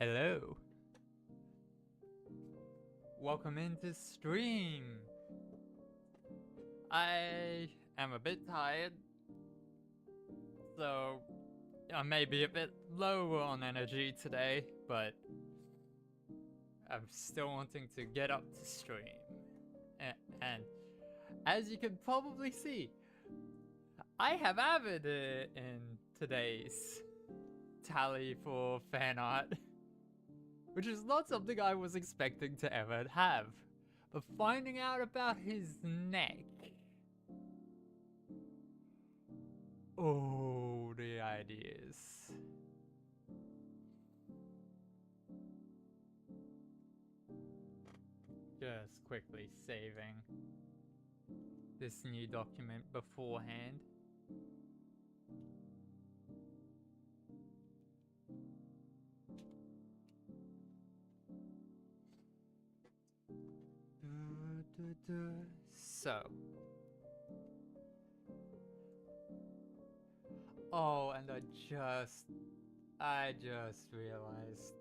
Hello. Welcome into stream. I am a bit tired, so I may be a bit low on energy today, but I'm still wanting to get up to stream. And as you can probably see, I have added it in today's tally for fan art, which is not something I was expecting to ever have. But finding out about his neck. Oh, the ideas. Just quickly saving this new document beforehand. So. Oh, and I just realized.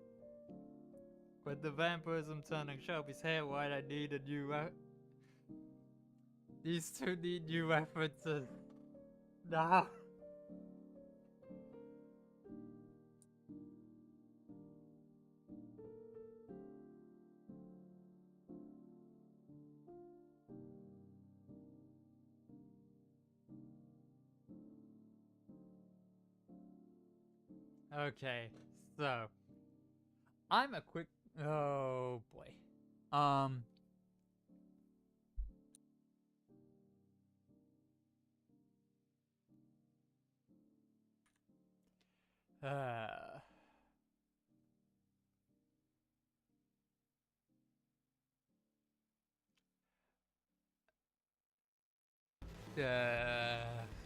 With the vampirism turning Shelby's hair white, I need a new these two need new references. Now. Okay, so I'm a quick. Oh boy. Uh.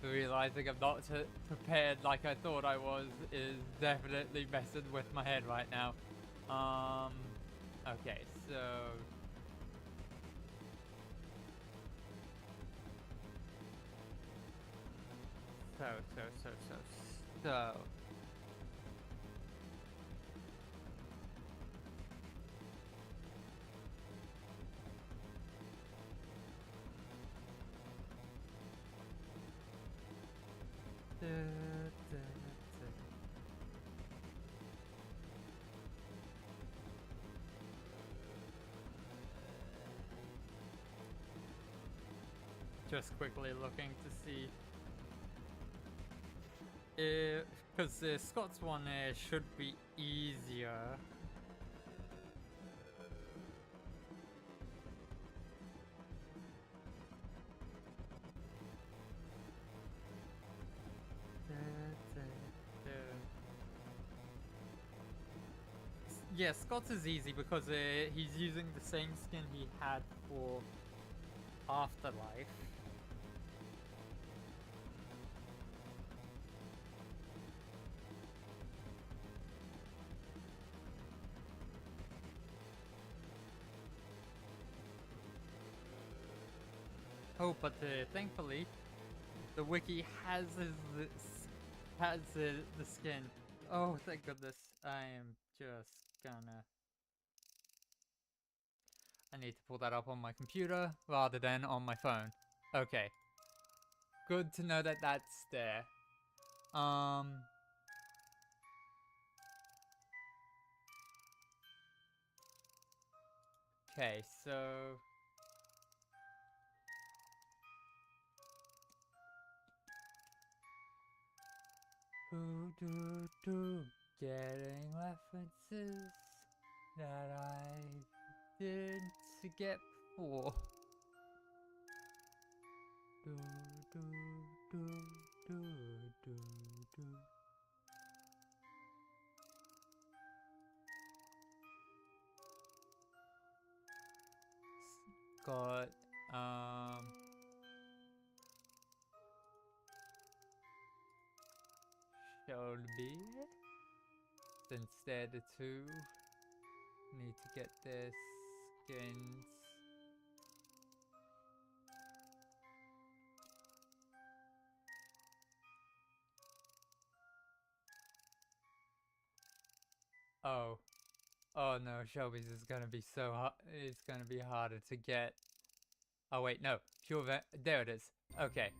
Realizing I'm not prepared like I thought I was is definitely messing with my head right now. Okay, so. So. Just quickly looking to see if, because the Scots one should be easier. Yeah, Scots is easy because he's using the same skin he had for Afterlife. Oh, but thankfully, the wiki has the skin. Oh, thank goodness! I am just gonna. I need to pull that up on my computer rather than on my phone. Okay. Good to know that that's there. Okay, so. Getting references that I did to get before. Got Shelby. Instead the two need to get their skins. Oh, Oh no, Shelby's is gonna be so hard. It's gonna be harder to get. Oh wait, no. Pure there it is. Okay.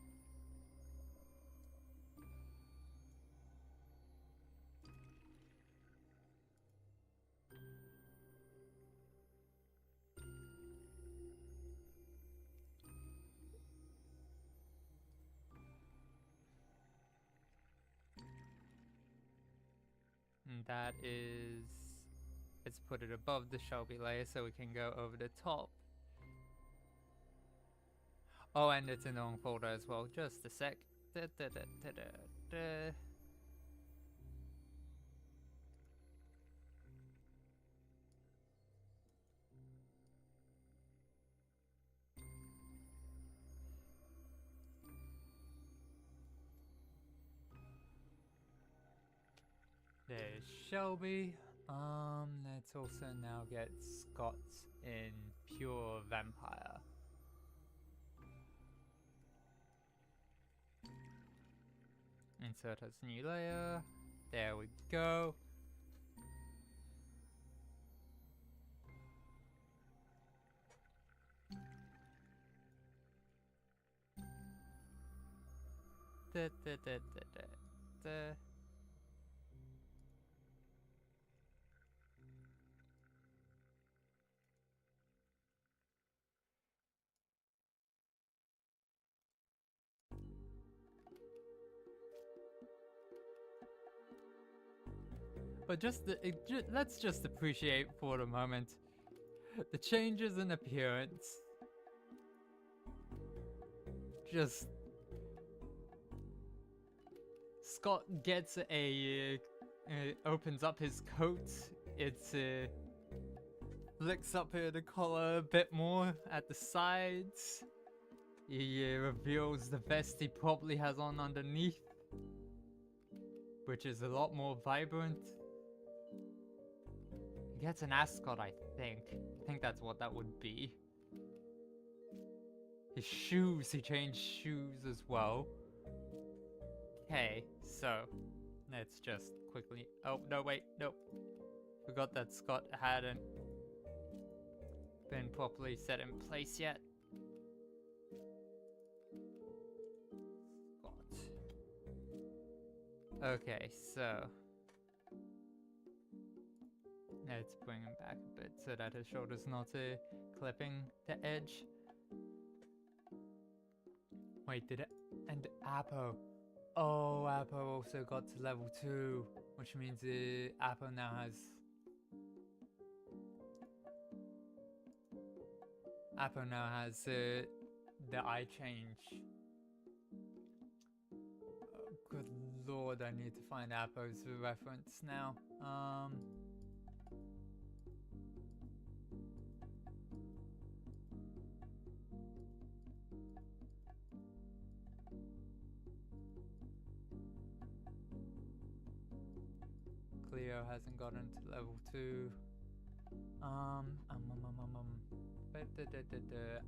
And that is... Let's put it above the Shelby layer so we can go over the top. Oh, and it's in the wrong folder as well. Just a sec. There's Shelby. Let's also now get Scott in Pure Vampire. Insert as new layer. There we go. But let's just appreciate for a moment the changes in appearance. Just Scott gets opens up his coat. It's flicks up the collar a bit more at the sides. He reveals the vest he probably has on underneath, which is a lot more vibrant. He gets an ascot, I think. I think that's what that would be. His shoes, he changed shoes as well. Okay, so let's just quickly... Oh, no, wait, no. Forgot that Scott hadn't been properly set in place yet. Scott. Okay, so... let's bring him back a bit so that his shoulder's not clipping the edge. Wait, did it? And Apo. Oh, Apo also got to level 2, which means Apo now has... Apo now has the eye change. Oh, good lord, I need to find Apo's reference now. Cleo hasn't gotten to level 2.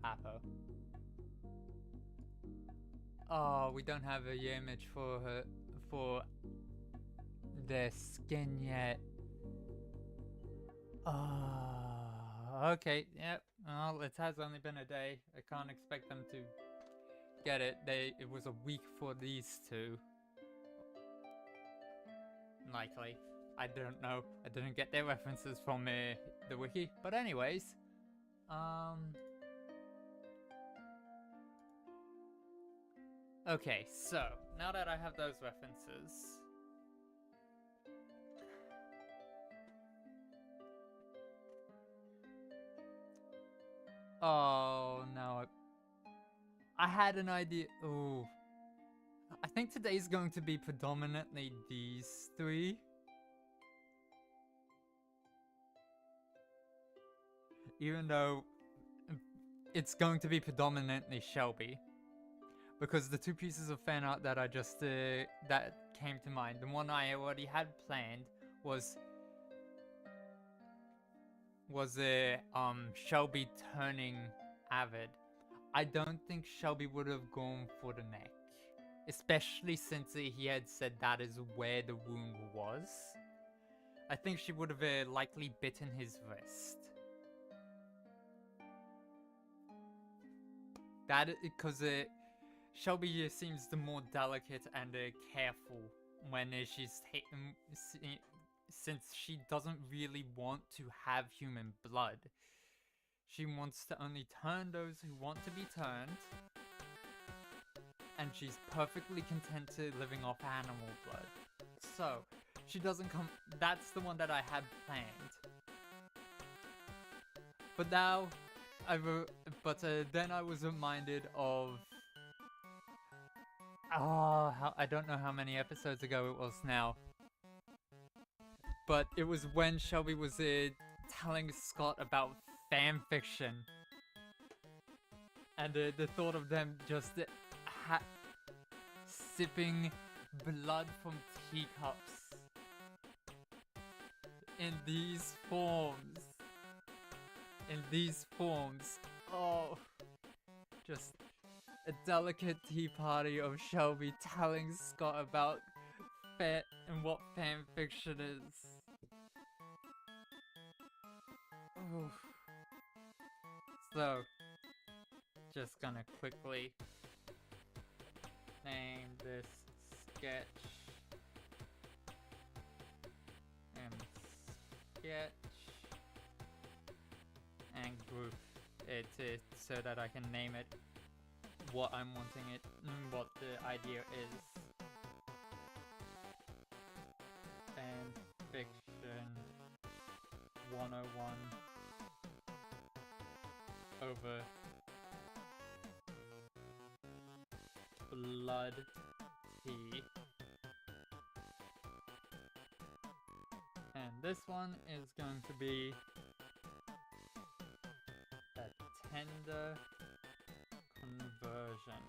Apo. Oh, we don't have a image for her for their skin yet. Okay, yep. Well, it has only been a day. I can't expect them to get it. It was a week for these two. Likely. I don't know. I didn't get their references from the wiki. But anyways, okay, so now that I have those references, oh no, I had an idea. Ooh, I think today's going to be predominantly these three. Even though it's going to be predominantly Shelby. Because the two pieces of fan art that I just, that came to mind, the one I already had planned was Shelby turning Avid. I don't think Shelby would have gone for the neck. Especially since he had said that is where the wound was. I think she would have likely bitten his wrist. That because Shelby seems the more delicate and careful when she's taken, since she doesn't really want to have human blood. She wants to only turn those who want to be turned, and she's perfectly content to living off animal blood. So she doesn't come. That's the one that I had planned. But now, then I was reminded of. I don't know how many episodes ago it was now. But it was when Shelby was telling Scott about fan fiction. And the thought of them just sipping blood from teacups in these forms. Oh, just a delicate tea party of Shelby telling Scott about and what fan fiction is. Oof. So, just gonna quickly name this sketch and group it so that I can name it what I'm wanting it, what the idea is. Fan fiction 101 over blood tea. And this one is going to be a tender conversion.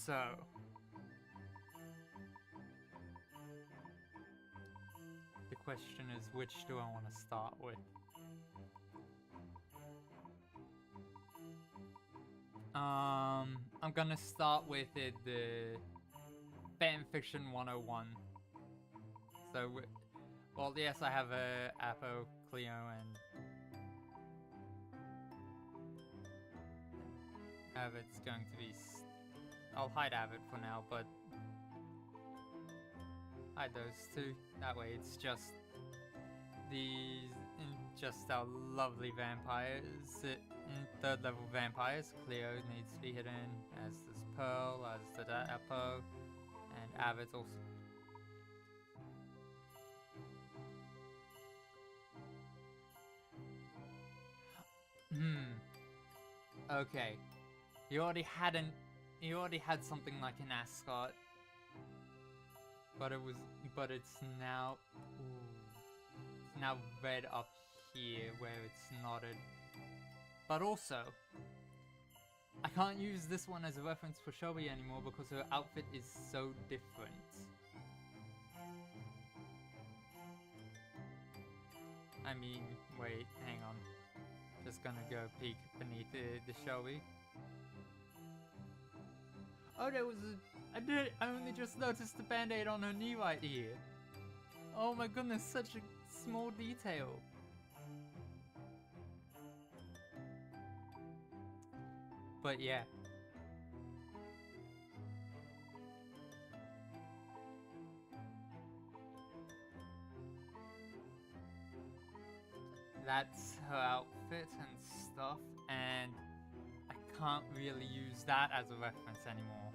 So, the question is, which do I want to start with? I'm gonna start with the fanfiction 101. So, well, yes, I have Apo, Cleo, and Avid's going to be. I'll hide Avid for now, but hide those two. That way, it's just our lovely vampires, third level vampires. Cleo needs to be hidden, as does Pearl, as does Apo, and Avid's also. Okay. He already had something like an ascot. But it's now it's now red up here where it's knotted. But also, I can't use this one as a reference for Shelby anymore because her outfit is so different. I mean, wait, hang on. Just gonna go peek beneath the Shelby. Oh, there was I only just noticed the band-aid on her knee right here. Oh my goodness, such a small detail. But yeah. That's her outfit and stuff, and I can't really use that as a reference anymore.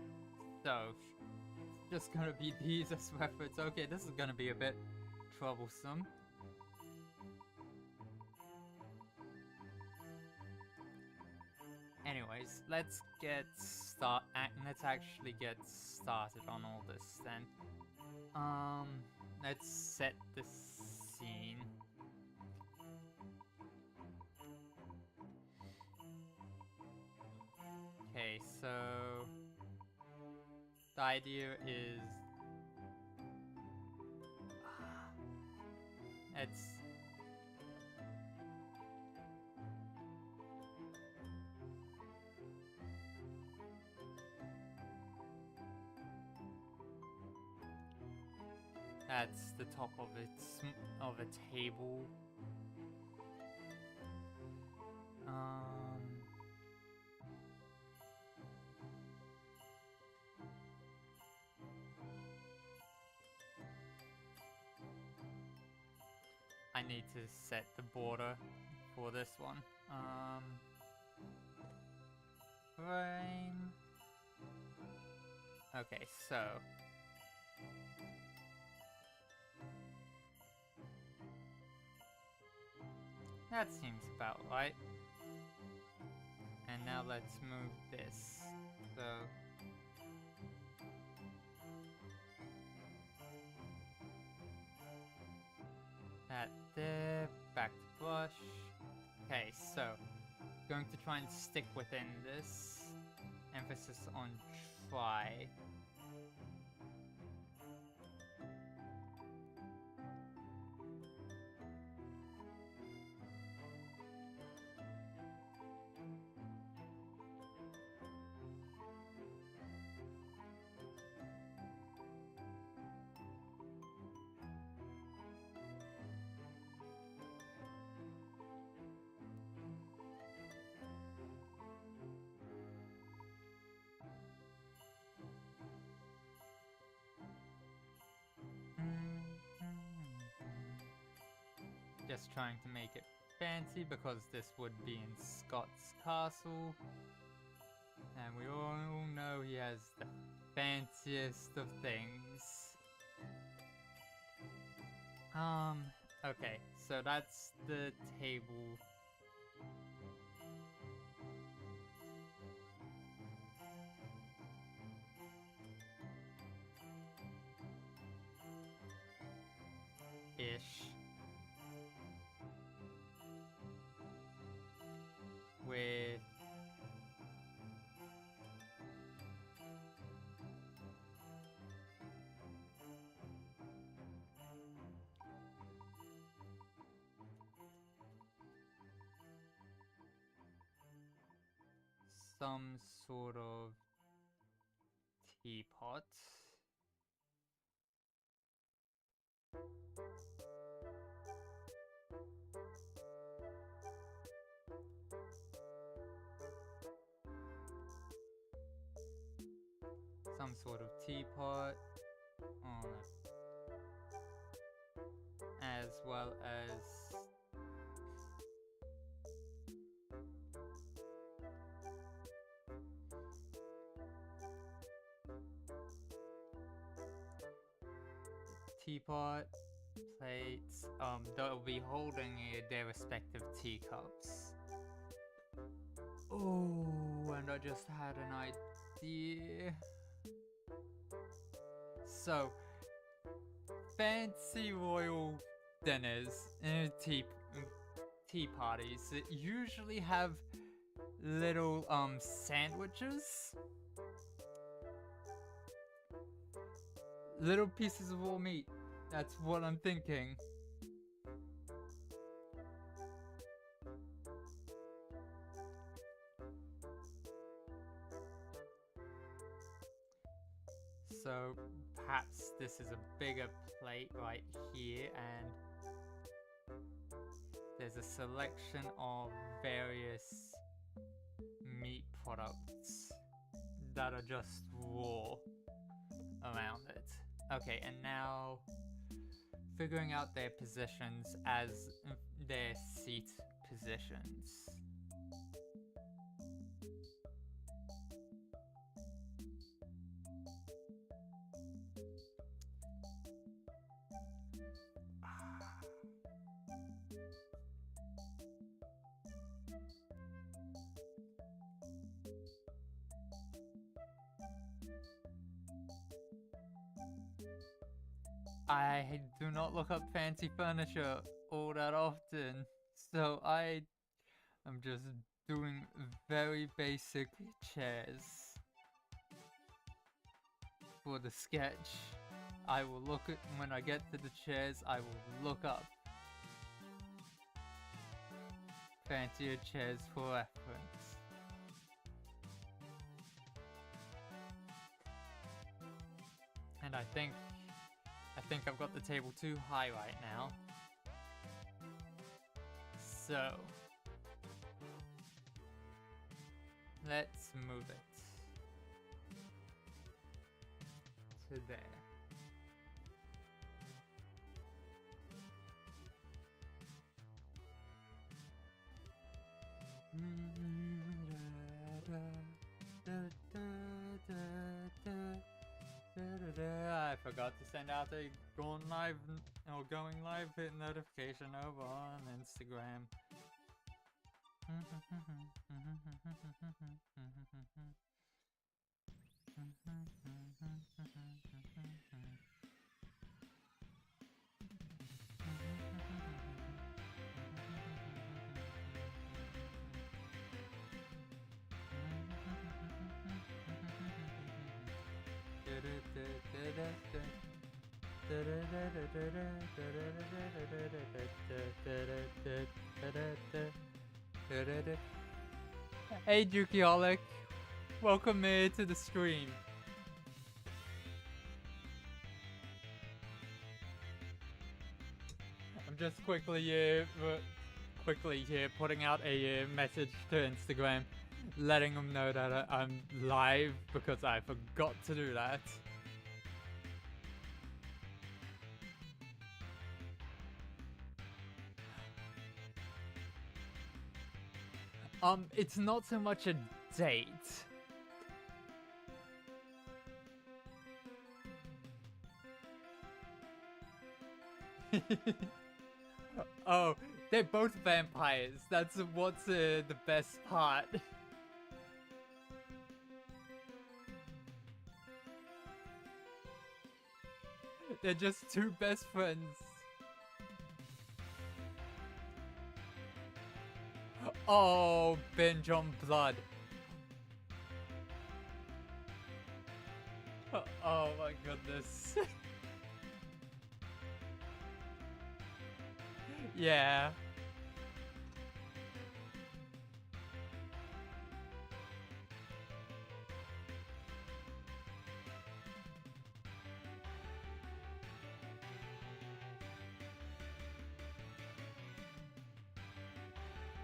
So, it's just gonna be these as reference. Okay, this is gonna be a bit troublesome. Anyways, let's actually get started on all this then. Let's set the scene. Okay, so the idea is at the top of a table. I need to set the border for this one. Frame. Okay, so that seems about right. And now let's move this. So that there, back to brush. Okay, so going to try and stick within this. Emphasis on try. Just trying to make it fancy because this would be in Scott's castle. And we all know he has the fanciest of things. Okay, so that's the table. Ish. With some sort of teapot. Some sort of teapot on it, as well as teapot, plates, they'll be holding their respective teacups. Oh, and I just had an idea. So, fancy royal dinners and tea parties usually have little sandwiches. Little pieces of raw meat. That's what I'm thinking. So perhaps this is a bigger plate right here, and there's a selection of various meat products that are just raw around it. Okay, and now figuring out their positions as their seat positions. I do not look up fancy furniture all that often, so I'm just doing very basic chairs for the sketch. I will look at, when I get to the chairs, I will look up fancier chairs for reference. And I think I think I've got the table too high right now. So let's move it to there. I forgot to send out a going live notification over on Instagram. Hey Jukiolic, welcome to the stream. I'm just quickly here putting out a message to Instagram, letting them know that I'm live because I forgot to do that. It's not so much a date. Oh, they're both vampires. That's what's the best part. They're just two best friends. Oh, binge on blood. Oh my goodness. Yeah.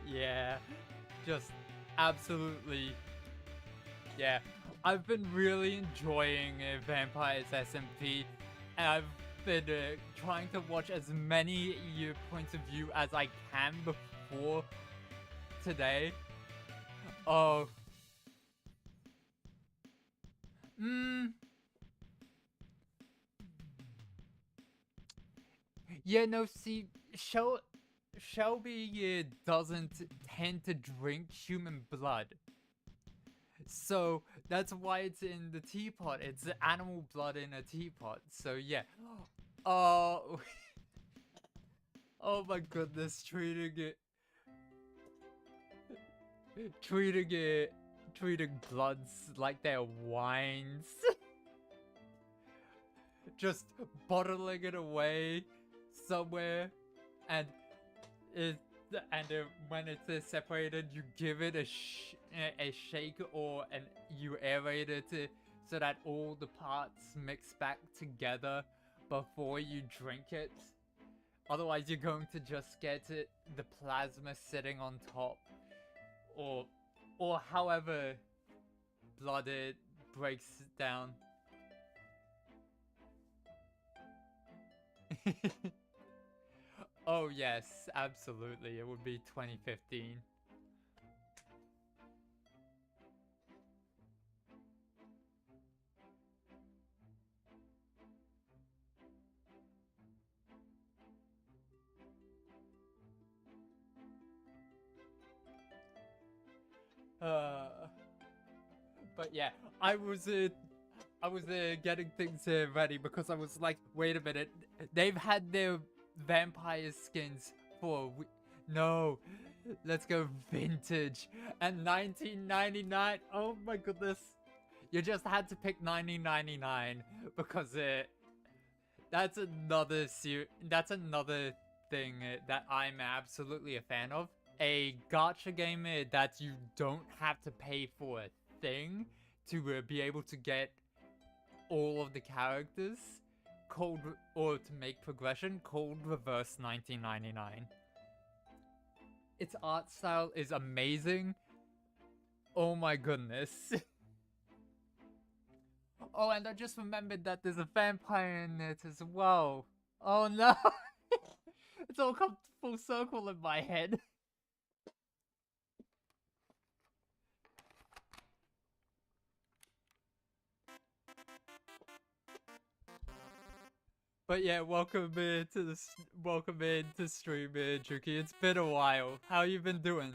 Yeah, just absolutely. Yeah, I've been really enjoying Vampire's SMP, and I've been trying to watch as many points of view as I can before today. Oh. Yeah, no, see, Shelby doesn't tend to drink human blood. So that's why it's in the teapot. It's animal blood in a teapot. So yeah. Oh. Oh my goodness, treating bloods like they're wines. Just bottling it away somewhere, and when it's separated, you give it a shake or you aerate it so that all the parts mix back together before you drink it. Otherwise, you're going to just get the plasma sitting on top, or however blood it breaks down. Oh yes, absolutely. It would be 2015. But yeah, I was getting things ready because I was like, wait a minute, they've had their vampire skins for no, let's go vintage and 1999. Oh my goodness, you just had to pick 1999 because that's another thing that I'm absolutely a fan of. A gacha game that you don't have to pay for a thing to be able to get all of the characters or to make progression, Cold Reverse 1999. Its art style is amazing. Oh my goodness. Oh, and I just remembered that there's a vampire in it as well. Oh no! It's all come full circle in my head. But yeah, welcome in to stream, Juki. It's been a while. How you been doing?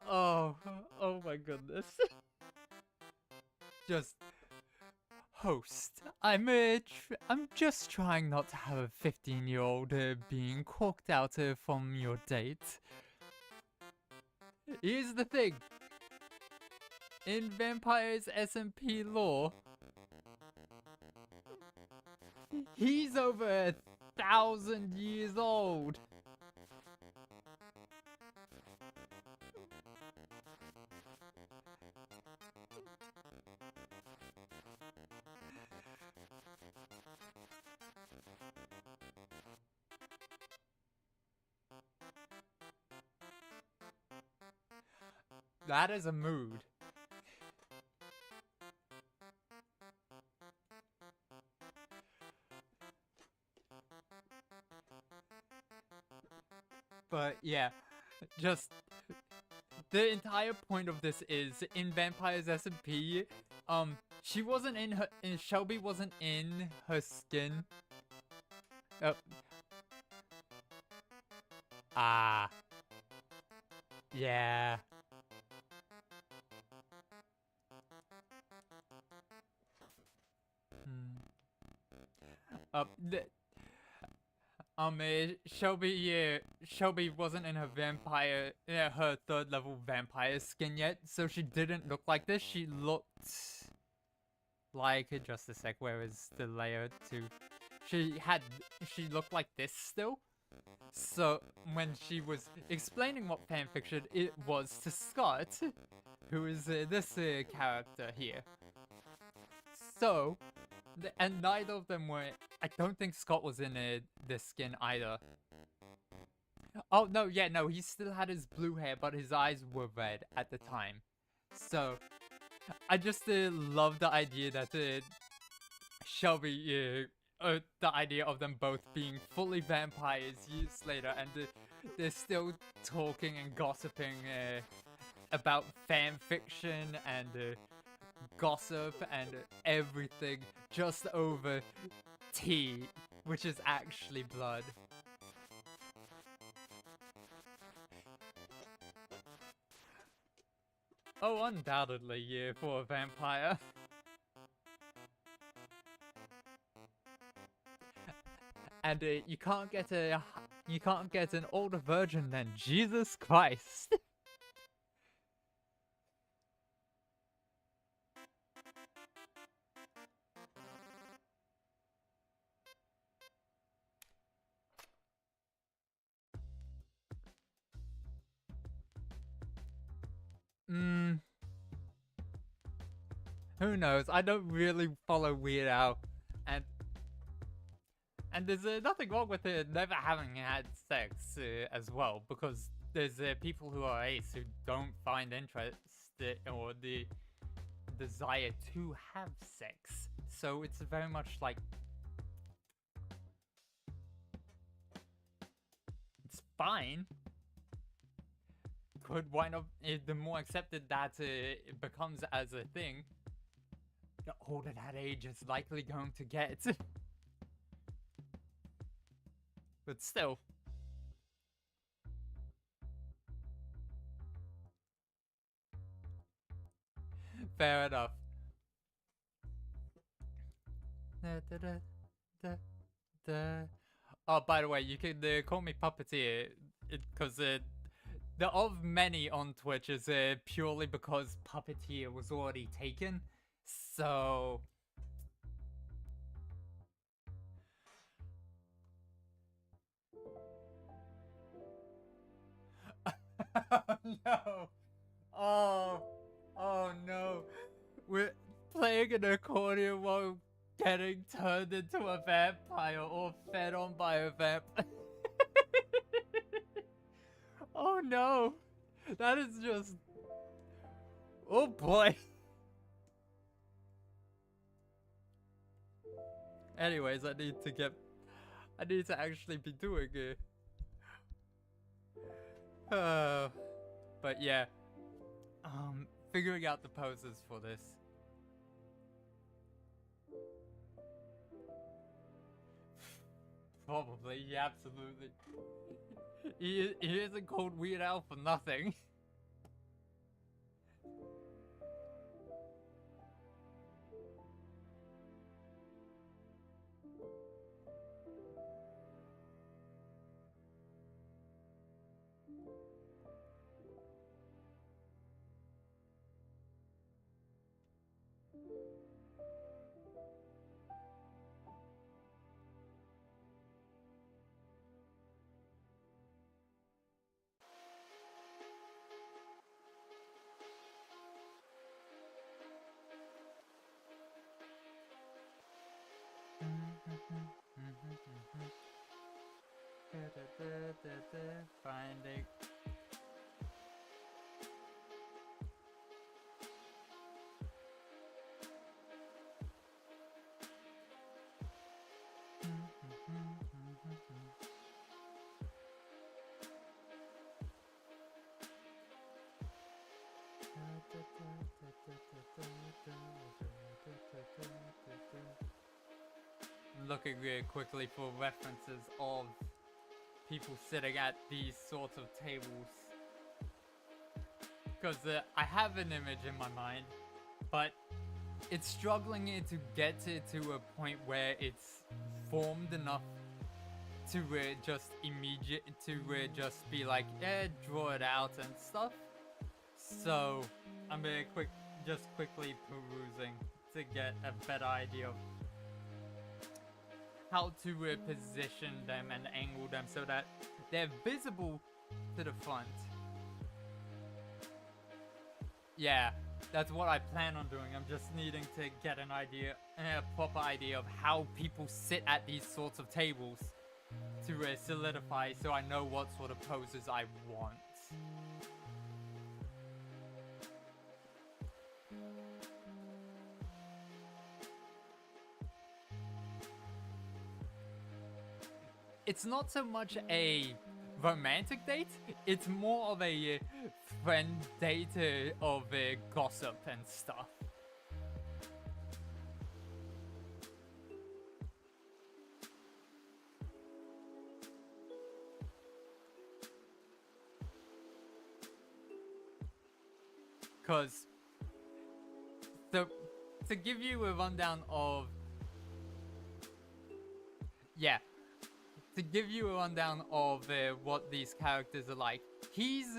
Oh my goodness. Just host. I'm just trying not to have a 15-year-old being corked out from your date. Here's the thing. In Vampire's SMP lore, he's over 1,000 years old. That is a mood. But yeah, just the entire point of this is in Vampire's SMP, she wasn't in her, Shelby wasn't in her skin. Yeah. Shelby wasn't in her her 3rd level vampire skin yet, so she didn't look like this. She looked like, just a sec, where is the layer 2? She looked like this still. So when she was explaining what fanfiction it was to Scott, who is this character here. So, and neither of them were. I don't think Scott was in this skin either. Oh no, yeah, no, he still had his blue hair, but his eyes were red at the time. So, I just love the idea that Shelby, the idea of them both being fully vampires years later, and they're still talking and gossiping about fan fiction and gossip and everything just over tea, which is actually blood. Oh, undoubtedly, yeah, for a vampire. And you can't get an older virgin than Jesus Christ. Who knows? I don't really follow Weird Al, and there's nothing wrong with never having had sex as well, because there's people who are ace who don't find interest or the desire to have sex. So it's very much like it's fine. Could why not? The more accepted that it becomes as a thing, the older that age is likely going to get. But still. Fair enough. Oh, by the way, you can call me Puppeteer, because the of many on Twitch is purely because Puppeteer was already taken. So... no! Oh, oh no! We're playing an accordion while getting turned into a vampire or fed on by a vampire. Oh no! That is just... Oh boy! Anyways, I need to actually be doing it. But yeah. Figuring out the poses for this. Probably, yeah, absolutely. He isn't called Weird Al for nothing. Finding. Looking really quickly for references of people sitting at these sorts of tables, because I have an image in my mind, but it's struggling to get to a point where it's formed enough to just just be like, yeah, draw it out and stuff. So I'm just quickly perusing to get a better idea of how to position them and angle them so that they're visible to the front. Yeah, that's what I plan on doing. I'm just needing to get a proper idea of how people sit at these sorts of tables to solidify, so I know what sort of poses I want. It's not so much a romantic date, it's more of a friend date of gossip and stuff. Because to give you a rundown of... Yeah. To give you a rundown of what these characters are like, he's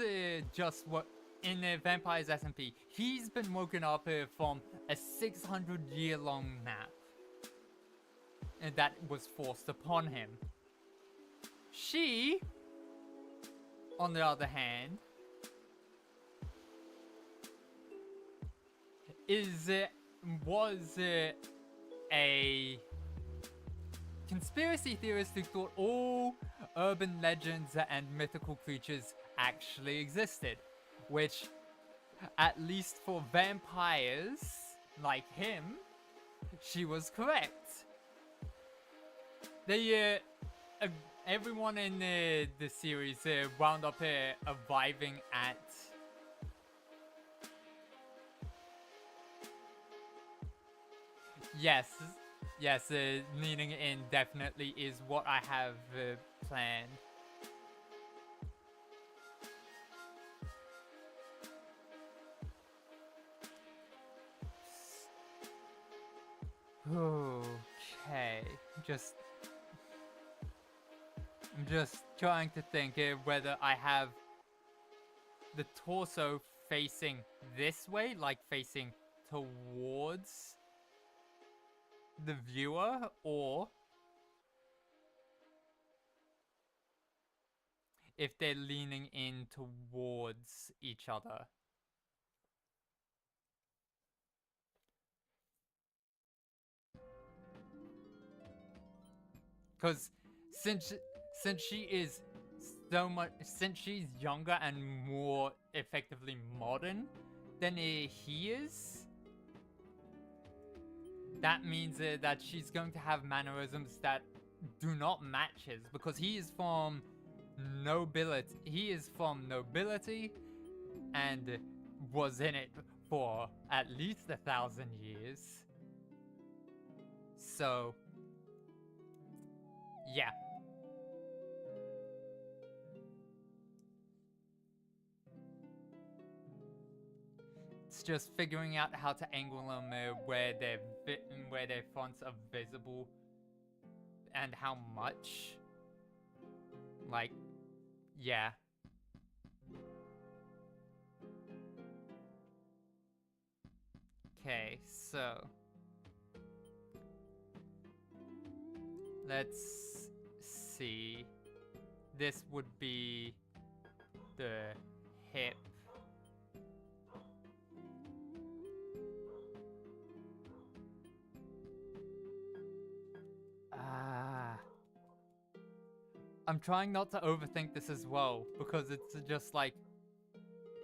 just what in Vampire's SMP, he's been woken up from a 600-year-long nap that was forced upon him. She, on the other hand, was a conspiracy theorist who thought all urban legends and mythical creatures actually existed, which, at least for vampires like him, she was correct. They, everyone in the series wound up arriving at... Yes, leaning in definitely is what I have planned. Okay, I'm just trying to think whether I have the torso facing this way, like facing towards the viewer, or if they're leaning in towards each other. Because since she is so much, since she's younger and more effectively modern than he is, that means that she's going to have mannerisms that do not match his, because he is from nobility. He is from nobility and was in it for at least 1,000 years. So, yeah. It's just figuring out how to angle them where their fonts are visible and how much. Like, yeah. Okay, so let's see. This would be the hip. I'm trying not to overthink this as well, because it's just like,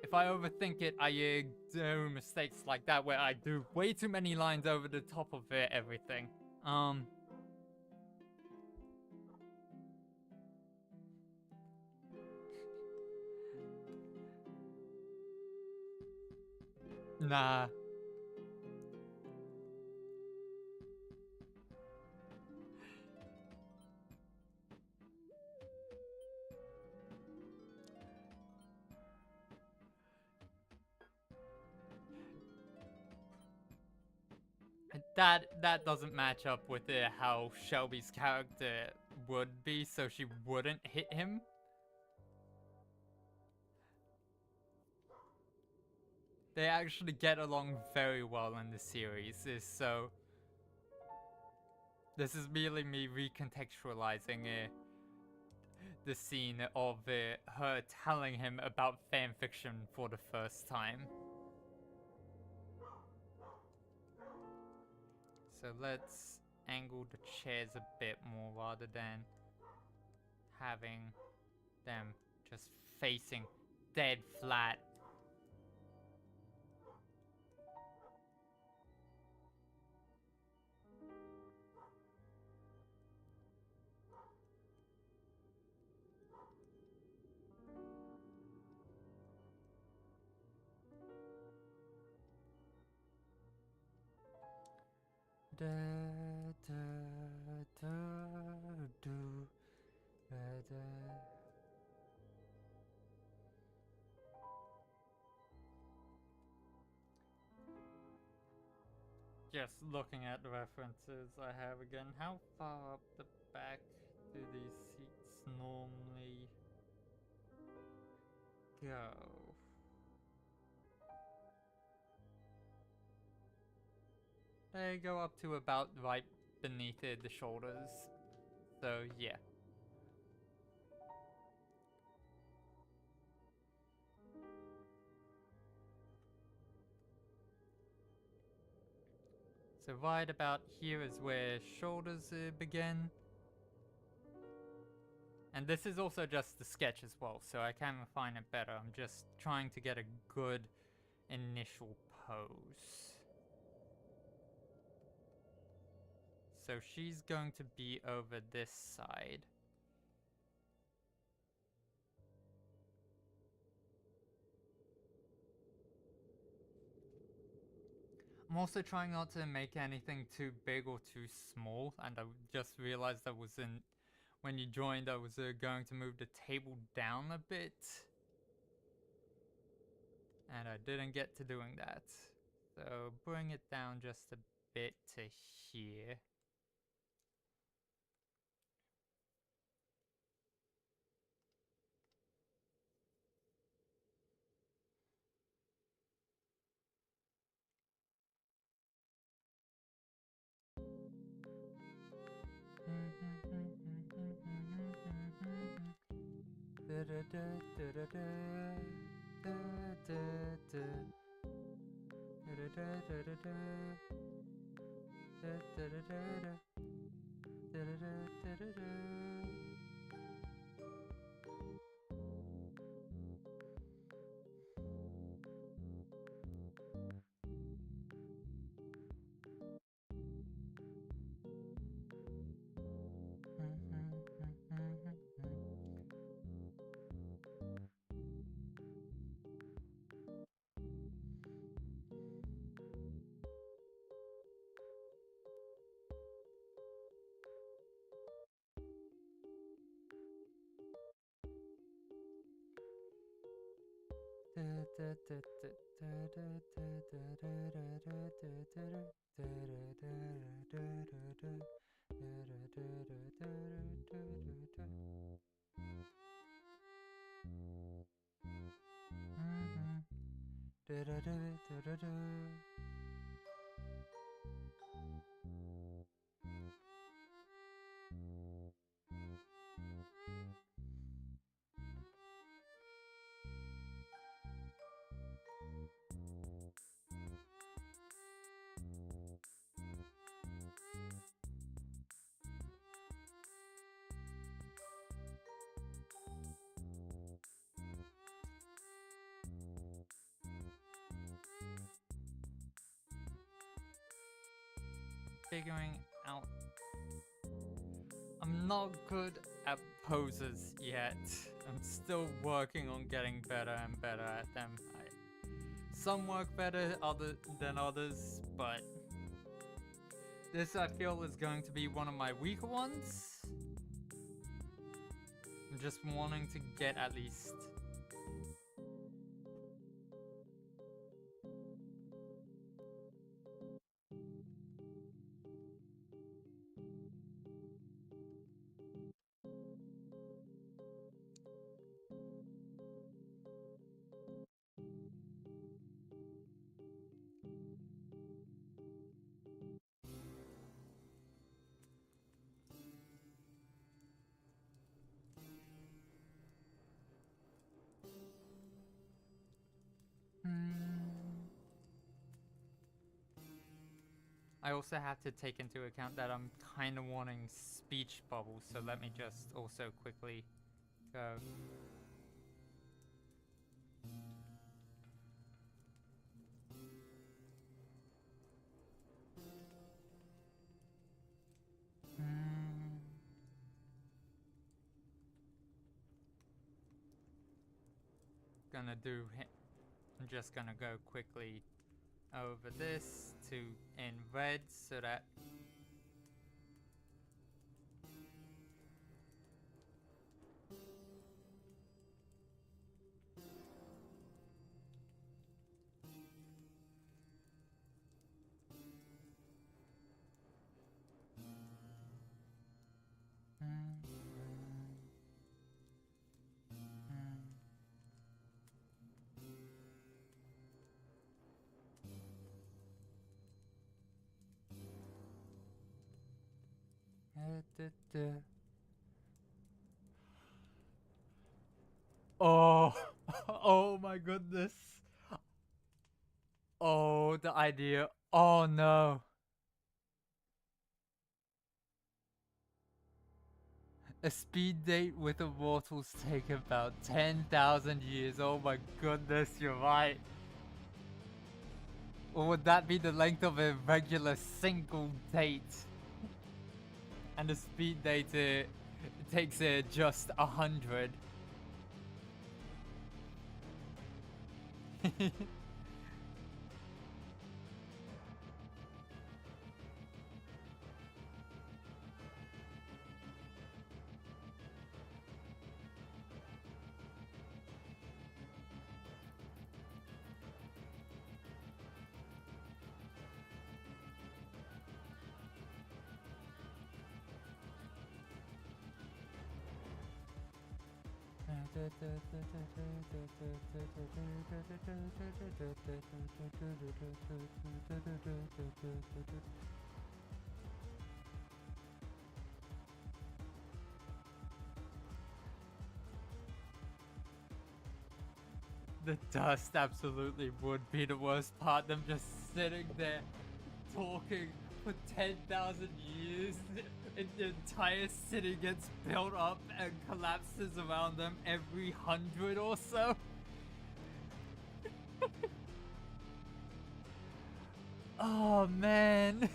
if I overthink it, I do mistakes like that where I do way too many lines over the top of everything. Nah. That doesn't match up with how Shelby's character would be, so she wouldn't hit him. They actually get along very well in the series, so this is merely me recontextualizing the scene of her telling him about fanfiction for the first time. So let's angle the chairs a bit more rather than having them just facing dead flat. Da, da, da, do, da, da. Just looking at the references I have again. How far up the back do these seats normally go? They go up to about right beneath the shoulders. So yeah. So right about here is where shoulders begin. And this is also just the sketch as well, so I can refine it better. I'm just trying to get a good initial pose. So she's going to be over this side. I'm also trying not to make anything too big or too small, and I just realized I was in, when you joined, I was going to move the table down a bit. And I didn't get to doing that. So bring it down just a bit to here. Figuring out. I'm not good at poses yet. I'm still working on getting better and better at them. Some work better than others, but this I feel is going to be one of my weaker ones. I'm just wanting to get at least. I also have to take into account that I'm kind of wanting speech bubbles, so let me just also quickly go. I'm just gonna go quickly over this to in red so that oh, oh my goodness. Oh, the idea. Oh no. A speed date with immortals take about 10,000 years. Oh my goodness, you're right. Or would that be the length of a regular single date? And the speed date it takes just 100. The dust absolutely would be the worst part. Them just sitting there talking for 10,000 years. And the entire city gets built up and collapses around them every 100 or so. Oh man.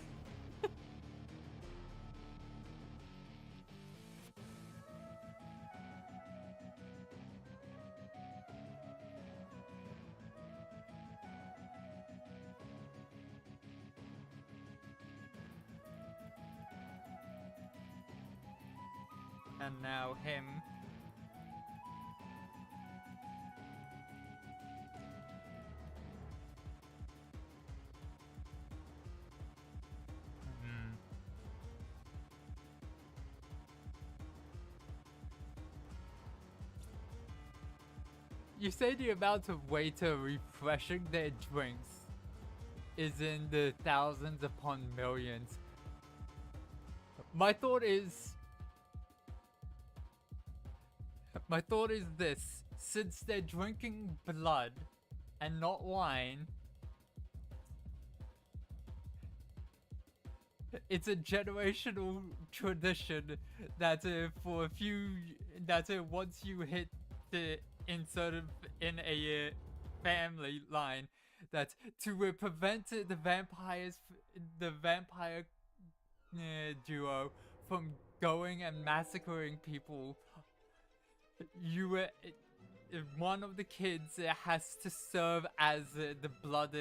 And now him. You say the amount of waiter refreshing their drinks is in the thousands upon millions. My thought is this: since they're drinking blood and not wine, it's a generational tradition that for a few that once you hit the in a family line, that to prevent the vampire duo from going and massacring people, you one of the kids has to serve as the blood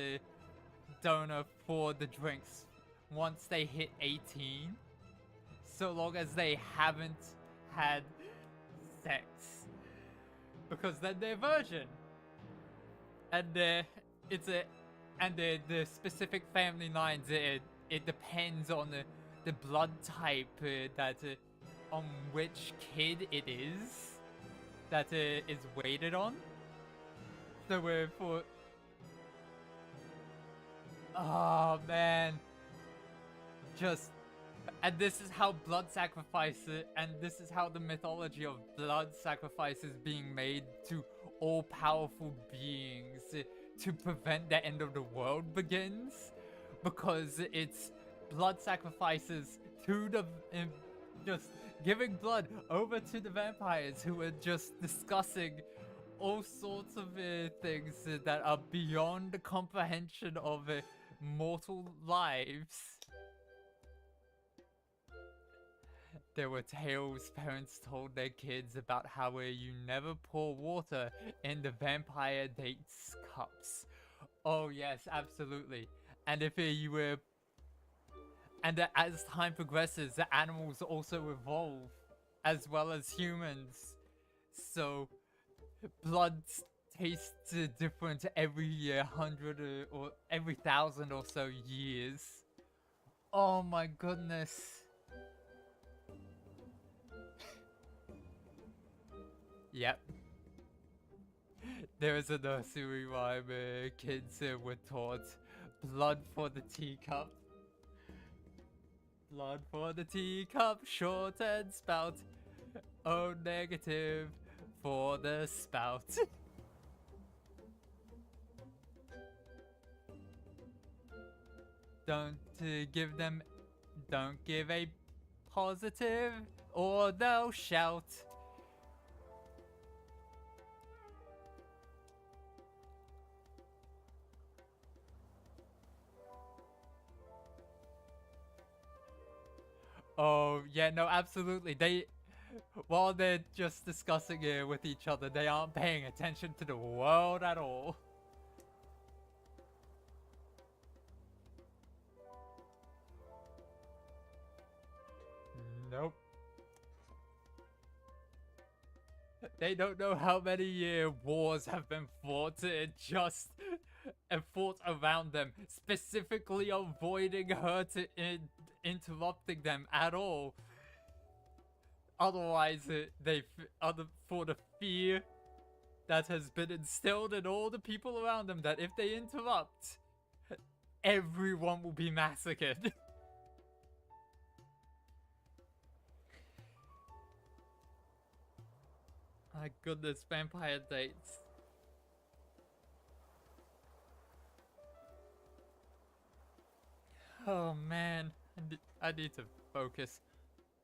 donor for the drinks once they hit 18, so long as they haven't had sex, because then they're virgin. And it's a and the specific family lines, it depends on the blood type that on which kid it is that is weighted on. So we're for oh man, just and this is how blood sacrifice and this is how the mythology of blood sacrifices being made to all-powerful beings to prevent the end of the world begins, because it's blood sacrifices to the just giving blood over to the vampires who are just discussing all sorts of things that are beyond the comprehension of mortal lives. There were tales parents told their kids about how you never pour water in the vampire date's cups. Oh yes, absolutely. And if you were... And as time progresses, the animals also evolve, as well as humans. So, blood tastes different every 100 or every 1,000 or so years. Oh my goodness. Yep. There was a nursery rhyme kids were taught. Blood for the teacup. Blood for the teacup, short and spout. O negative for the spout. Don't give a positive or they'll shout. Oh, yeah, no, absolutely. While they're just discussing it with each other, they aren't paying attention to the world at all. Nope. They don't know how many wars have been fought fought around them, specifically avoiding her to interrupting them at all. Otherwise, for the fear that has been instilled in all the people around them, that if they interrupt, everyone will be massacred. My goodness, vampire dates. Oh man, I need to focus.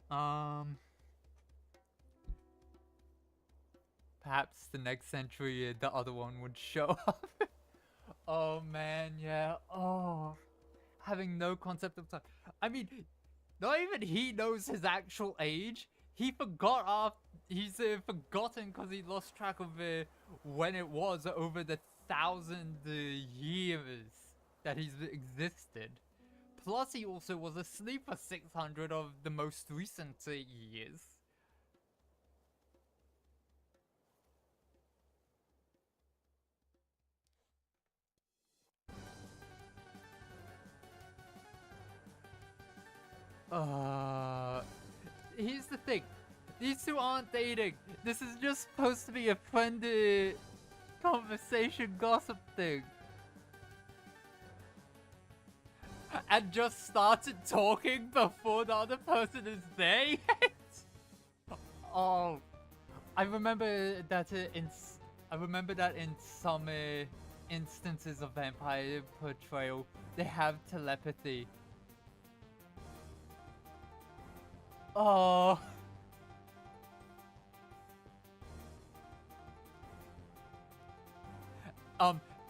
Perhaps the next century the other one would show up. Oh man, yeah. Oh, having no concept of time. I mean, not even he knows his actual age. He forgot after he's forgotten because he lost track of when it was over the 1,000 years that he's existed. Plus, he also was asleep for 600 of the most recent years. Here's the thing. These two aren't dating. This is just supposed to be a friendly conversation gossip thing. And just started talking before the other person is there yet? Oh, I remember that in some instances of vampire portrayal, they have telepathy. Oh.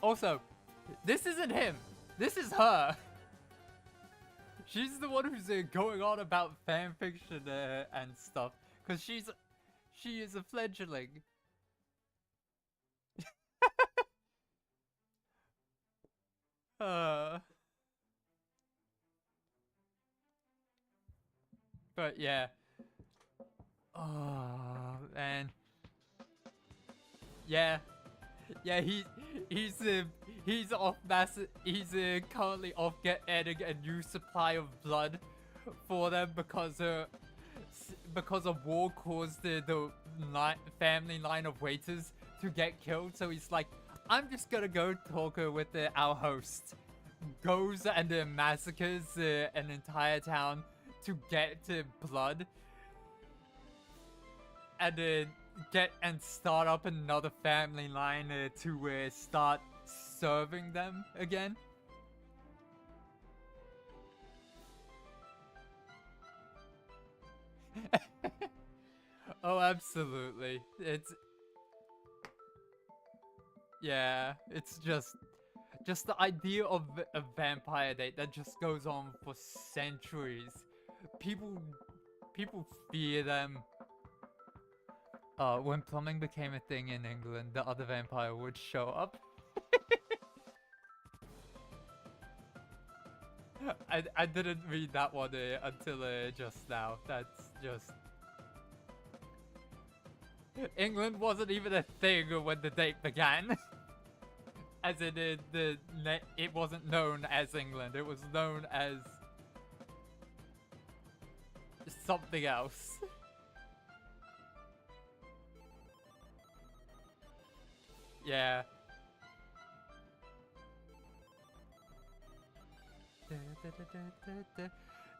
Also, this isn't him. This is her. She's the one who's going on about fanfiction and stuff. Because she is a fledgling. But yeah. Oh, man. Yeah. Yeah, he's off he's currently off getting a new supply of blood for them because a war caused the family line of waiters to get killed. So he's like, I'm just gonna go talk with our host. Goes and massacres an entire town to get blood. And start up another family line to start serving them again. Oh, absolutely. Yeah, it's just the idea of a vampire date that just goes on for centuries. People fear them. When plumbing became a thing in England, the other vampire would show up. I didn't read that one until just now. That's just... England wasn't even a thing when the date began. As in, it wasn't known as England. It was known as... something else. Yeah.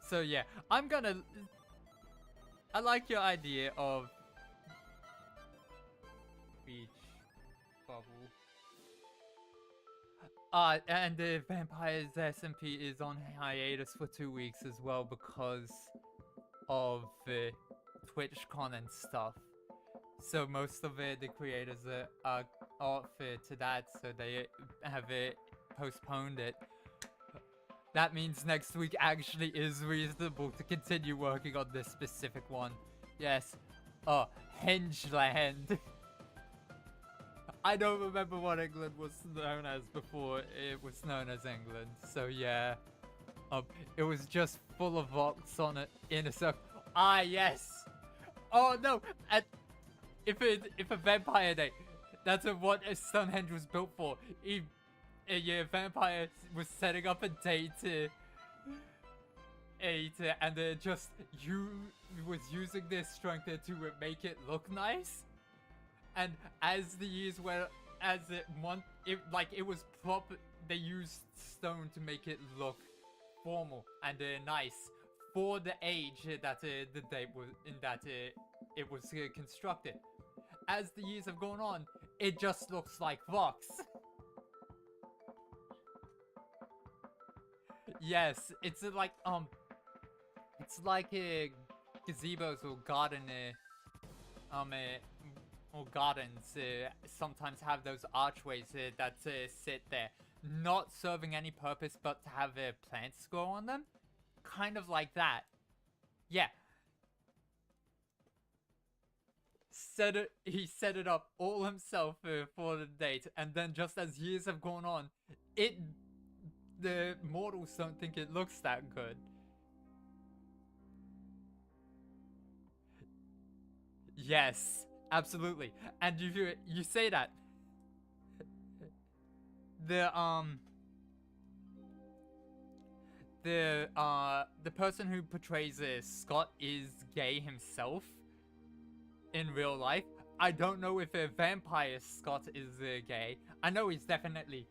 So yeah, I like your idea of beach bubble. And the Vampires SMP is on hiatus for 2 weeks as well because of TwitchCon and stuff. So most of the creators are off to that, so they have postponed it. That means next week actually is reasonable to continue working on this specific one. Yes. Oh, Hingeland. I don't remember what England was known as before it was known as England. So yeah. It was just full of rocks on it in a circle. Ah, yes. Oh no. If a vampire day, that's what Stonehenge was built for. A vampire was setting up a date and just was using their strength to make it look nice. And as the years went, it was proper. They used stone to make it look formal and nice for the age that the date was in that it was constructed. As the years have gone on, it just looks like rocks. Yes, it's like gazebos or or gardens sometimes have those archways that sit there, not serving any purpose but to have plants grow on them. Kind of like that. Yeah. He set it up all himself for the date, and then just as years have gone on, the mortals don't think it looks that good. Yes, absolutely. And you say that the the person who portrays Scott is gay himself in real life. I don't know if a vampire Scott is gay. I know he's definitely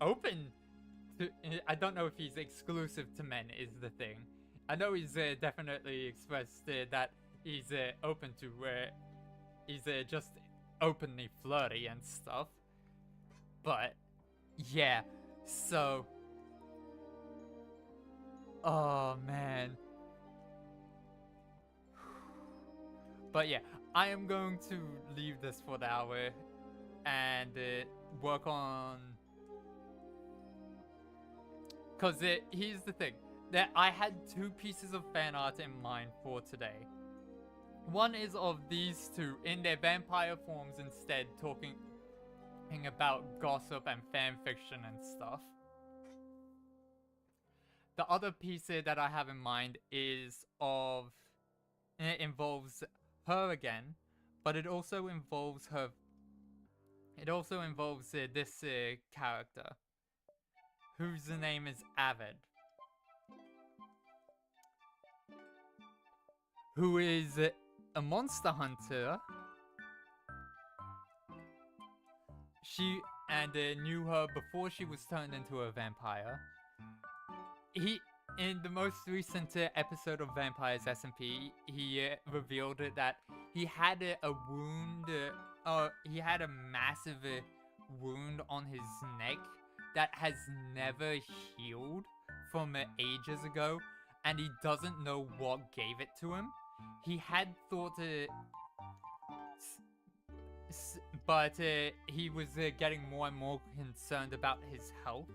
open to. I don't know if he's exclusive to men. Is the thing. I know he's definitely expressed that he's open to where he's just openly flirty and stuff. But yeah, so oh man. But yeah, I am going to leave this for the hour and work on. Because here's the thing, that I had 2 pieces of fan art in mind for today. One is of these two in their vampire forms instead, talking about gossip and fan fiction and stuff. The other piece that I have in mind is of. It involves her again, but it also involves her. It also involves this character, whose name is Avid, who is a monster hunter. She knew her before she was turned into a vampire. In the most recent episode of Vampires SMP, he revealed that he had a wound. He had a massive wound on his neck that has never healed from ages ago, and he doesn't know what gave it to him. He had thought, but he was getting more and more concerned about his health.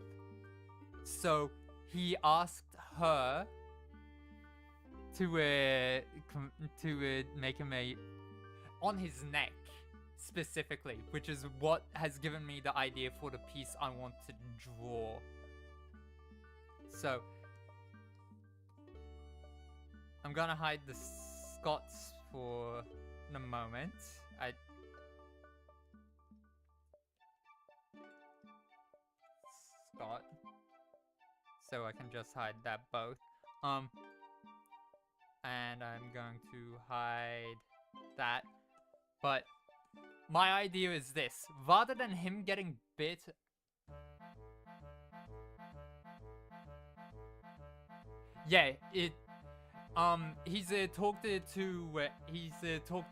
So he asked her to make him on his neck specifically, which is what has given me the idea for the piece I want to draw. So I'm gonna hide the Scots for the moment. Scott. So I can just hide that both. And I'm going to hide that. But my idea is this. Rather than him getting bit... Yeah, he's talked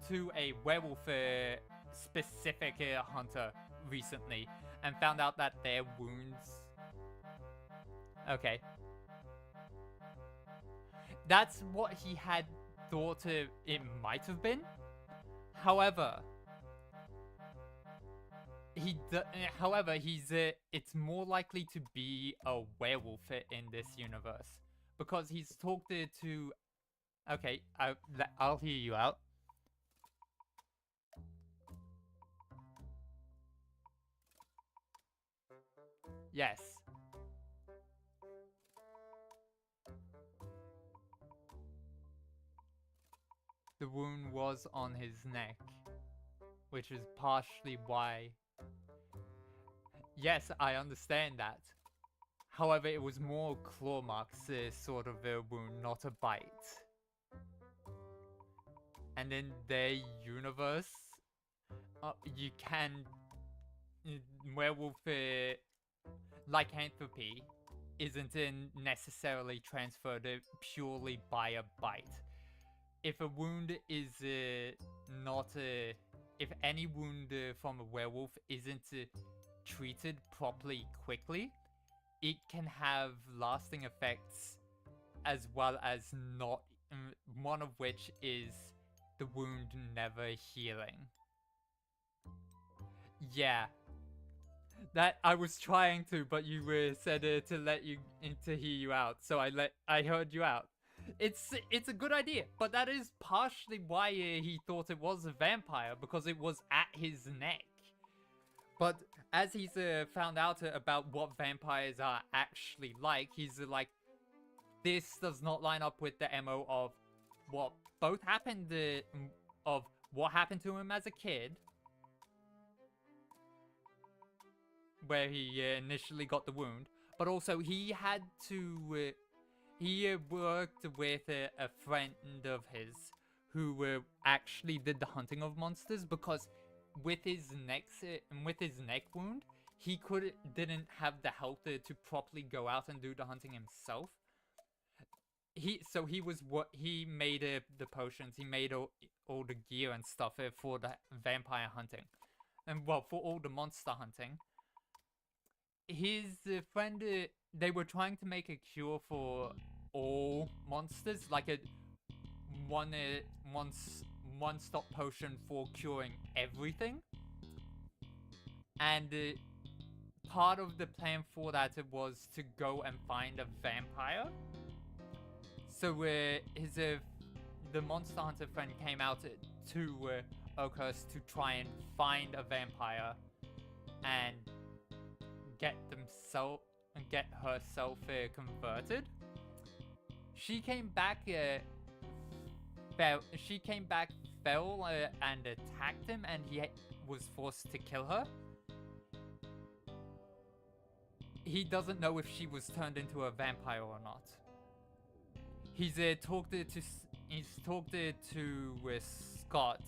to a werewolf specific hunter recently and found out that their wounds... Okay. That's what he had thought it might have been. However, it's more likely to be a werewolf in this universe because he's talked to. Okay, I'll hear you out. Yes. The wound was on his neck, which is partially why... Yes, I understand that. However, it was more claw marks sort of a wound, not a bite. And in their universe, you can... werewolf lycanthropy isn't necessarily transferred purely by a bite. If a wound is if any wound from a werewolf isn't treated properly quickly, it can have lasting effects as well as not, one of which is the wound never healing. Yeah, that I was trying to, but you said to let you to hear you out, so I heard you out. It's a good idea, but that is partially why he thought it was a vampire, because it was at his neck. But as he's found out about what vampires are actually like, he's like, this does not line up with the MO of what both happened, of what happened to him as a kid, where he initially got the wound, but also he had to, he worked with a friend of his who actually did the hunting of monsters, because with his neck wound, he didn't have the health to properly go out and do the hunting himself. He made the potions, he made all the gear and stuff for the vampire hunting, and well, for all the monster hunting. His friend, they were trying to make a cure for all monsters, like a one-stop potion for curing everything. And part of the plan for that was to go and find a vampire. So the monster hunter friend came out to Oakhurst to try and find a vampire and get herself converted. She came back, fell and attacked him, and he was forced to kill her. He doesn't know if she was turned into a vampire or not. He's talked to Scott.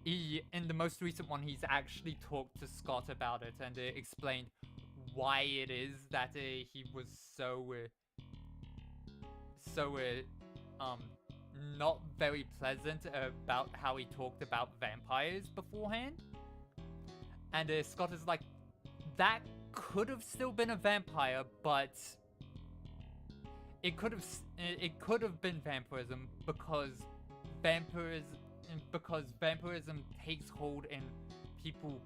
In the most recent one, he's actually talked to Scott about it and explained why it is that he was so not very pleasant about how he talked about vampires beforehand. And Scott is like, that could have still been a vampire, but it could have been vampirism, because vampirism takes hold in people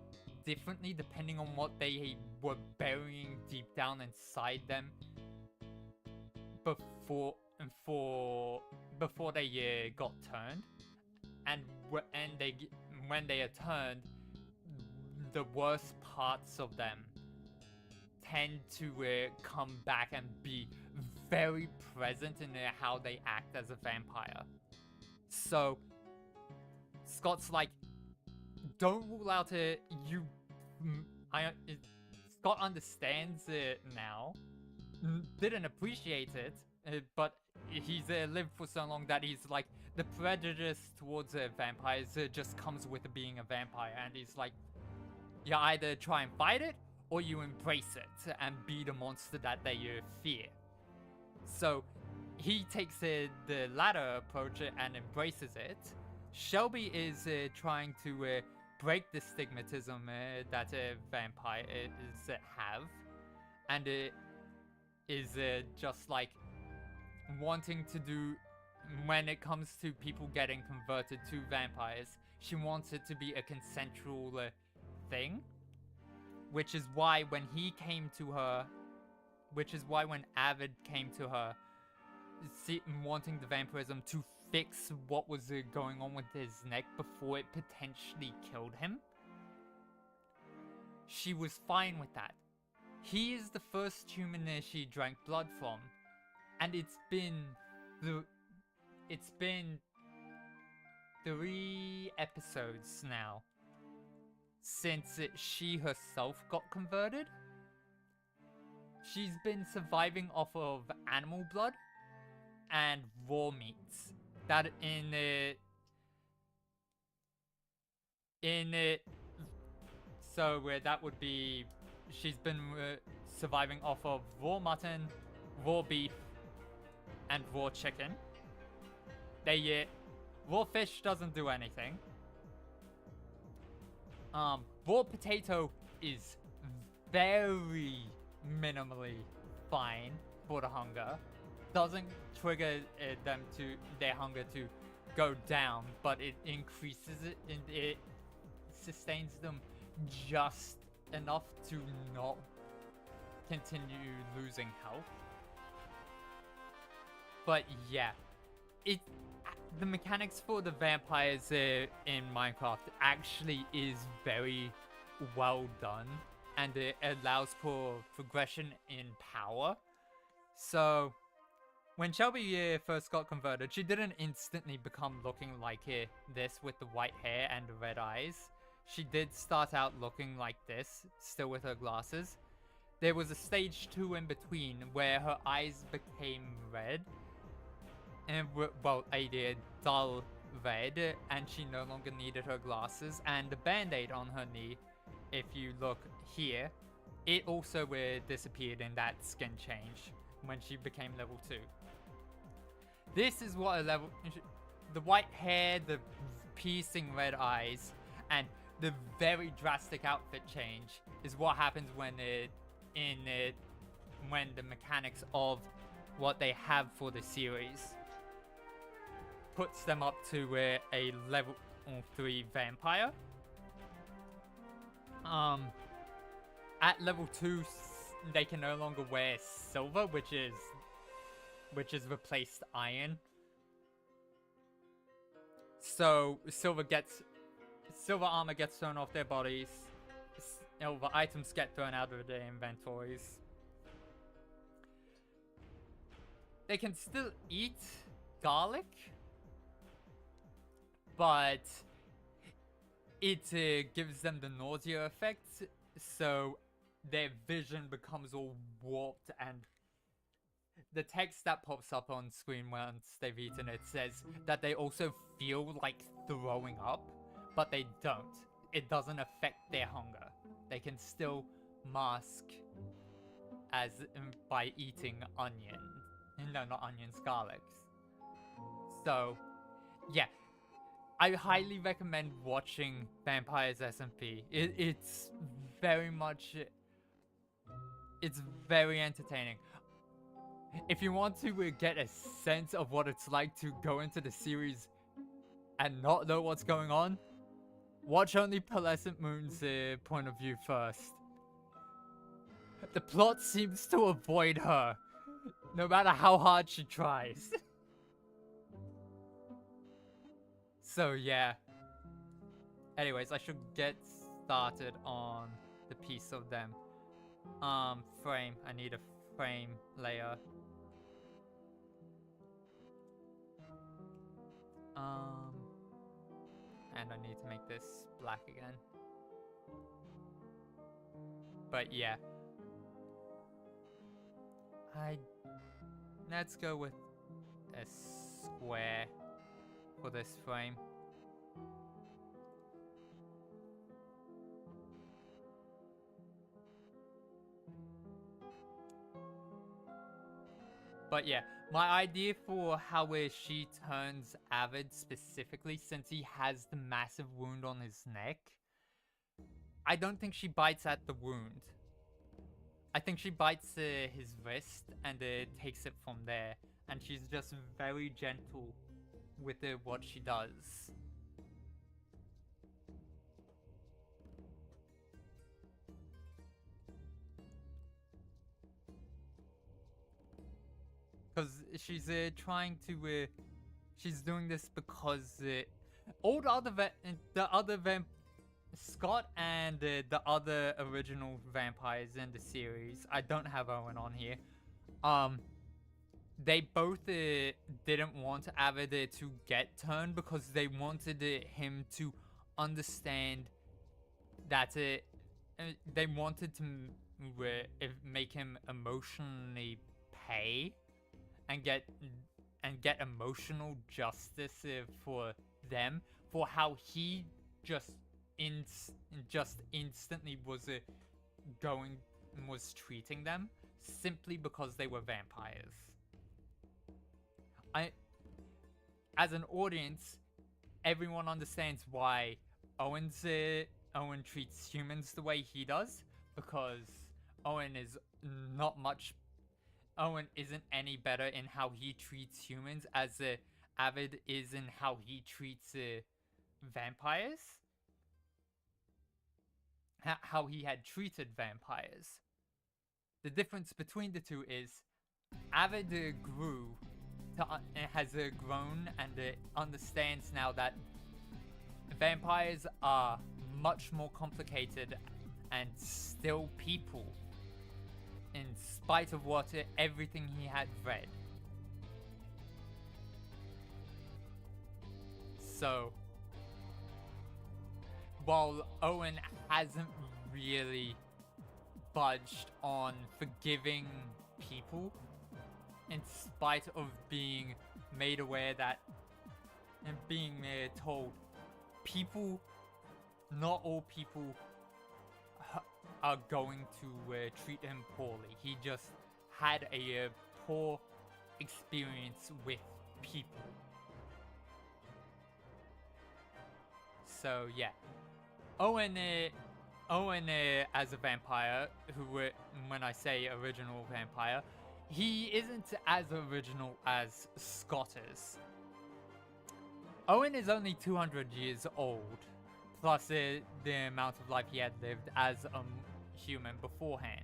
differently depending on what they were burying deep down inside them before they got turned, and when they are turned, the worst parts of them tend to come back and be very present in how they act as a vampire. So Scott's like, don't rule out Scott understands it now. Didn't appreciate it, but he's lived for so long that he's like, the prejudice towards vampires just comes with being a vampire, and he's like, you either try and fight it, or you embrace it and be the monster that they fear. So he takes the latter approach and embraces it. Shelby is trying to break the stigmatism that vampires have, and is just like wanting to do, when it comes to people getting converted to vampires, she wants it to be a consensual thing, which is why when Avid came to her, wanting the vampirism to fix what was going on with his neck before it potentially killed him, she was fine with that. He is the first human she drank blood from, and it's been 3 episodes now since she herself got converted. She's been surviving off of animal blood and raw meats. That that would be, she's been surviving off of raw mutton, raw beef, and raw chicken. Raw fish doesn't do anything. Raw potato is very, minimally fine for the hunger. Doesn't trigger their hunger to go down, but it increases it and it sustains them just enough to not continue losing health. But yeah, the mechanics for the vampires in Minecraft actually is very well done, and it allows for progression in power. So when Shelby first got converted, she didn't instantly become looking like this with the white hair and the red eyes. She did start out looking like this, still with her glasses. There was a stage 2 in between where her eyes became red, and well, a dull red, and she no longer needed her glasses. And the band-aid on her knee, if you look here, it also disappeared in that skin change when she became level 2. This is what the white hair, the piercing red eyes, and the very drastic outfit change is what happens when when the mechanics of what they have for the series puts them up to a level 3 vampire. At level 2, they can no longer wear silver, which is replaced iron. So silver armor gets thrown off their bodies. Silver items get thrown out of their inventories. They can still eat garlic, but it gives them the nausea effect, so their vision becomes all warped, and the text that pops up on screen once they've eaten it says that they also feel like throwing up, but they don't. It doesn't affect their hunger. They can still mask by eating onion. No, not onions, garlics. So, yeah. I highly recommend watching Vampires SMP. It's very entertaining. If you want to get a sense of what it's like to go into the series and not know what's going on, watch only Pearlescent Moon's point of view first. The plot seems to avoid her, no matter how hard she tries. So yeah. Anyways, I should get started on the piece of them. Frame. I need a frame layer. And I need to make this black again. But yeah. Let's go with a square for this frame. But yeah, my idea for how she turns Avid specifically, since he has the massive wound on his neck, I don't think she bites at the wound. I think she bites his wrist and takes it from there. And she's just very gentle with what she does. Because she's trying to, she's doing this because all the other Scott and the other original vampires in the series, I don't have Owen on here, they both didn't want Avid to get turned because they wanted him to understand that they wanted to make him emotionally pay and get emotional justice for them, for how he just instantly was treating them simply because they were vampires. As an audience, everyone understands why Owen treats humans the way he does, because Owen is not much. Owen isn't any better in how he treats humans as Avid is in how he treats vampires. How he had treated vampires. The difference between the two is Avid has grown and understands now that vampires are much more complicated and still people, in spite of everything he had read. So, while Owen hasn't really budged on forgiving people, in spite of being made aware that and being told not all people are going to treat him poorly. He just had a poor experience with people. So yeah, Owen as a vampire, when I say original vampire, he isn't as original as Scott is. Owen is only 200 years old, plus the amount of life he had lived as a human beforehand.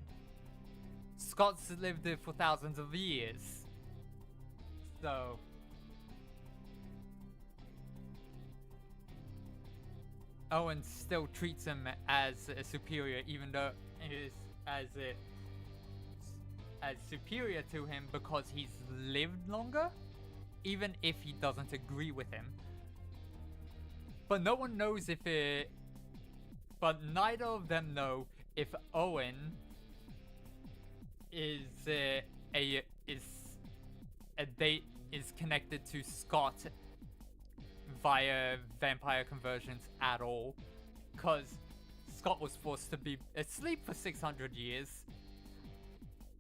Scott's lived for thousands of years. So Owen still treats him as a superior, even though he is as superior to him because he's lived longer, even if he doesn't agree with him. But no one knows if but neither of them know if Owen is connected to Scott via vampire conversions at all, because Scott was forced to be asleep for 600 years,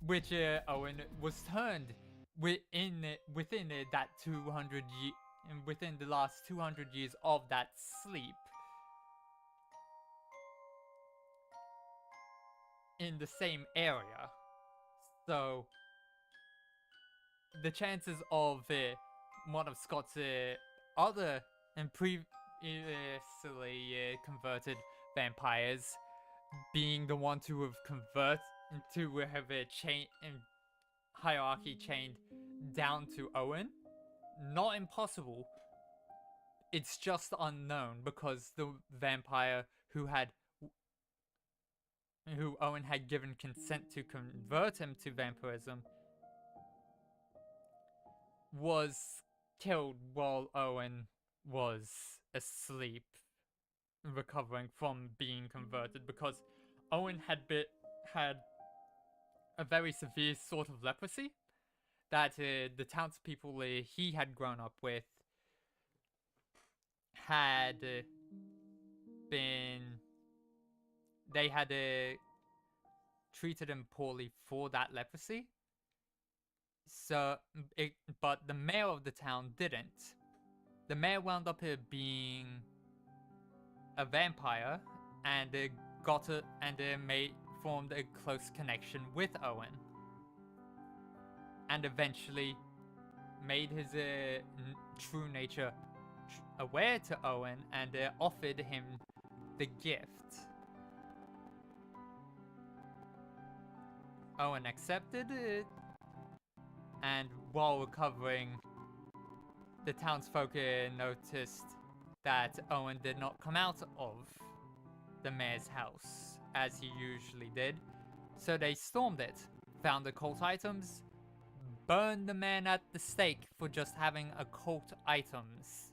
which Owen was turned within that 200 within the last 200 years of that sleep in the same area. So the chances of one of Scott's other and previously converted vampires being the one to have hierarchy chained down to Owen, not impossible. It's just unknown because the vampire who Owen had given consent to convert him to vampirism was killed while Owen was asleep, recovering from being converted, because Owen had a very severe sort of leprosy that the townspeople he had grown up with had treated him poorly for that leprosy. But the mayor of the town didn't. The mayor wound up being a vampire and formed a close connection with Owen, and eventually made his true nature aware to Owen and offered him the gift. Owen accepted it, and while recovering, the townsfolk noticed that Owen did not come out of the mayor's house as he usually did, so they stormed it, found occult items, burned the man at the stake for just having occult items.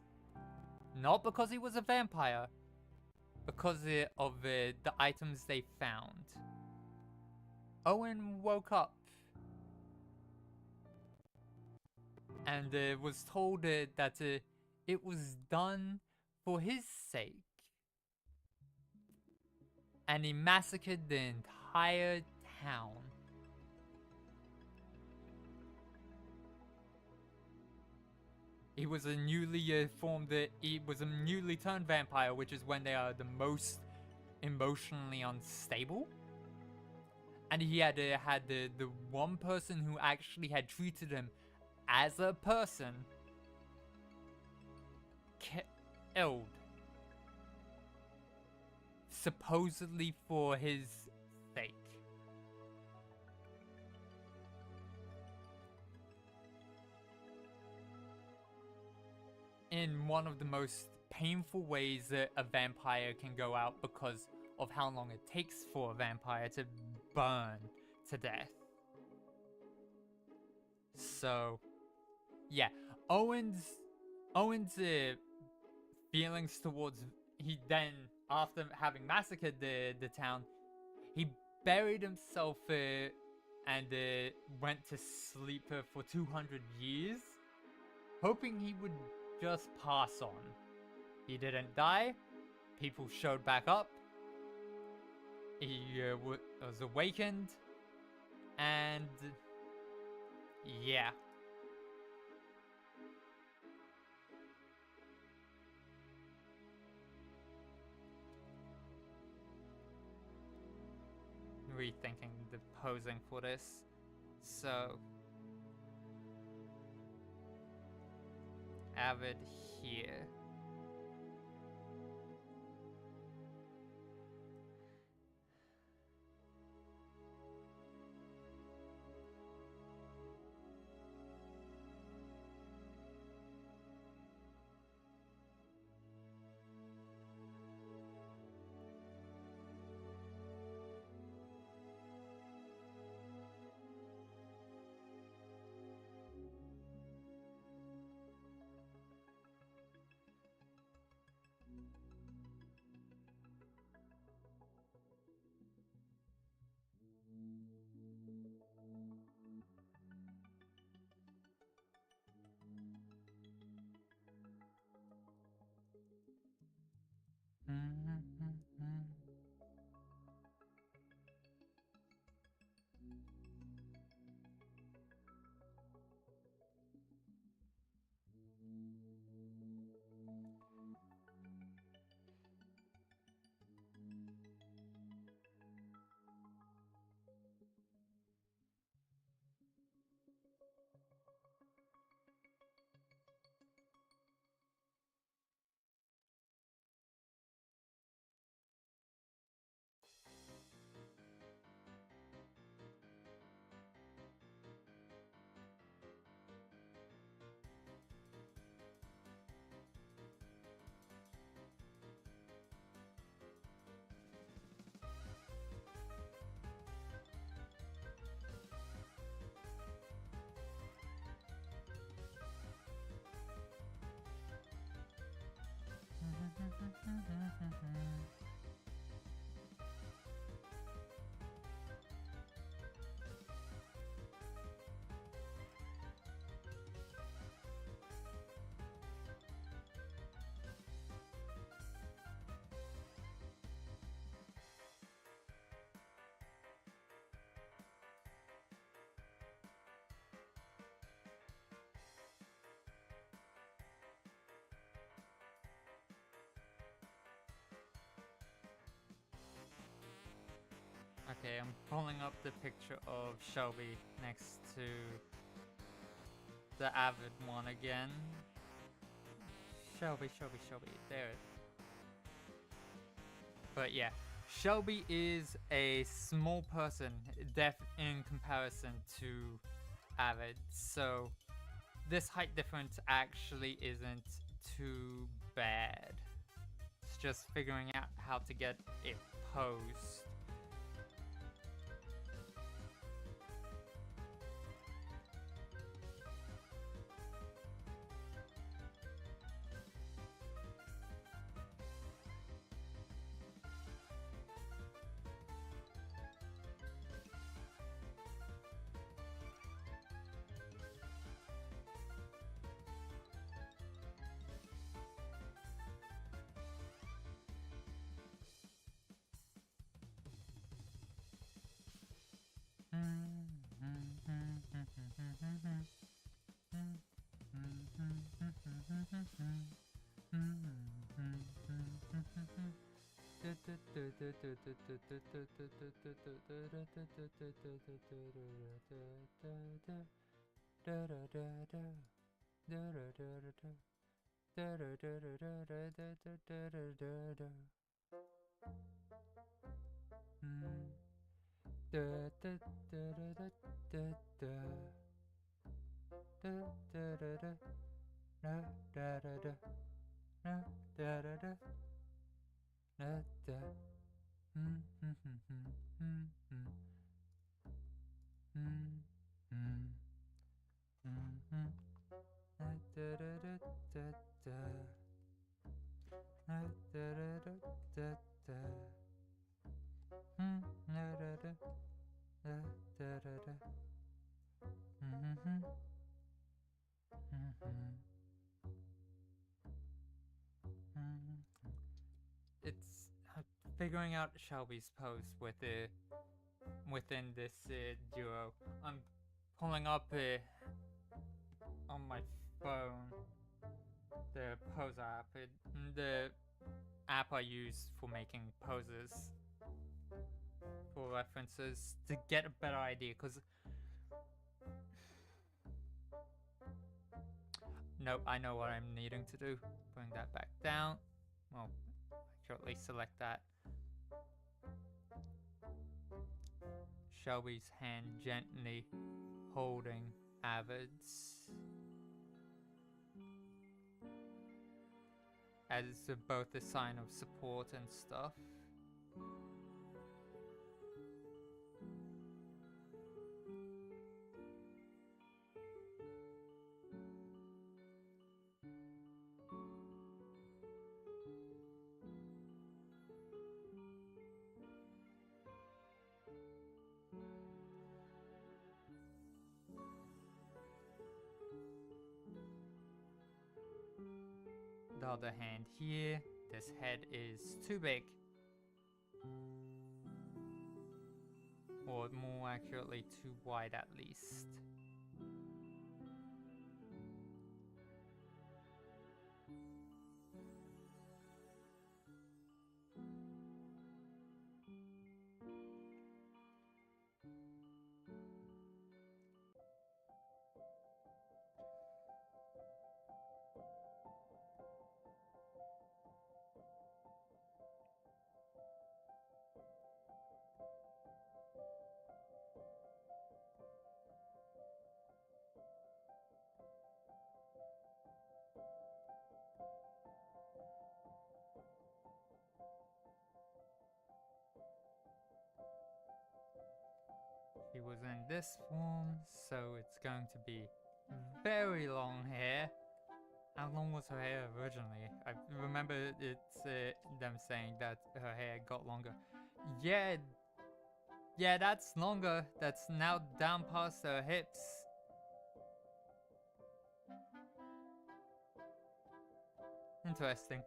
Not because he was a vampire, because of the items they found. Owen woke up and was told that it was done for his sake. And he massacred the entire town. He was a newly turned vampire, which is when they are the most emotionally unstable. and he had the one person who actually had treated him as a person killed, supposedly for his sake. In one of the most painful ways that a vampire can go out because of how long it takes for a vampire to burn to death. So, yeah, Owen's feelings towards, he then, after having massacred the town, he buried himself and went to sleep for 200 years, hoping he would just pass on. He didn't die. People showed back up. He was awakened, and yeah. Rethinking the posing for this. So, Avid here. Okay, I'm pulling up the picture of Shelby next to the Avid one again. Shelby, there. But yeah, Shelby is a small person, deaf in comparison to Avid, so this height difference actually isn't too bad. It's just figuring out how to get it posed. It's figuring out Shelby's pose within this duo. I'm pulling up on my phone the pose app, the app I use for making poses for references to get a better idea. Cause nope, I know what I'm needing to do. Bring that back down. Well, accurately select that. Shelby's hand gently holding Avid's as both a sign of support and stuff. The other hand here, this head is too big. Or more accurately, too wide at least. She was in this form, so it's going to be very long hair. How long was her hair originally? I remember it's them saying that her hair got longer. Yeah, that's longer. That's now down past her hips. Interesting.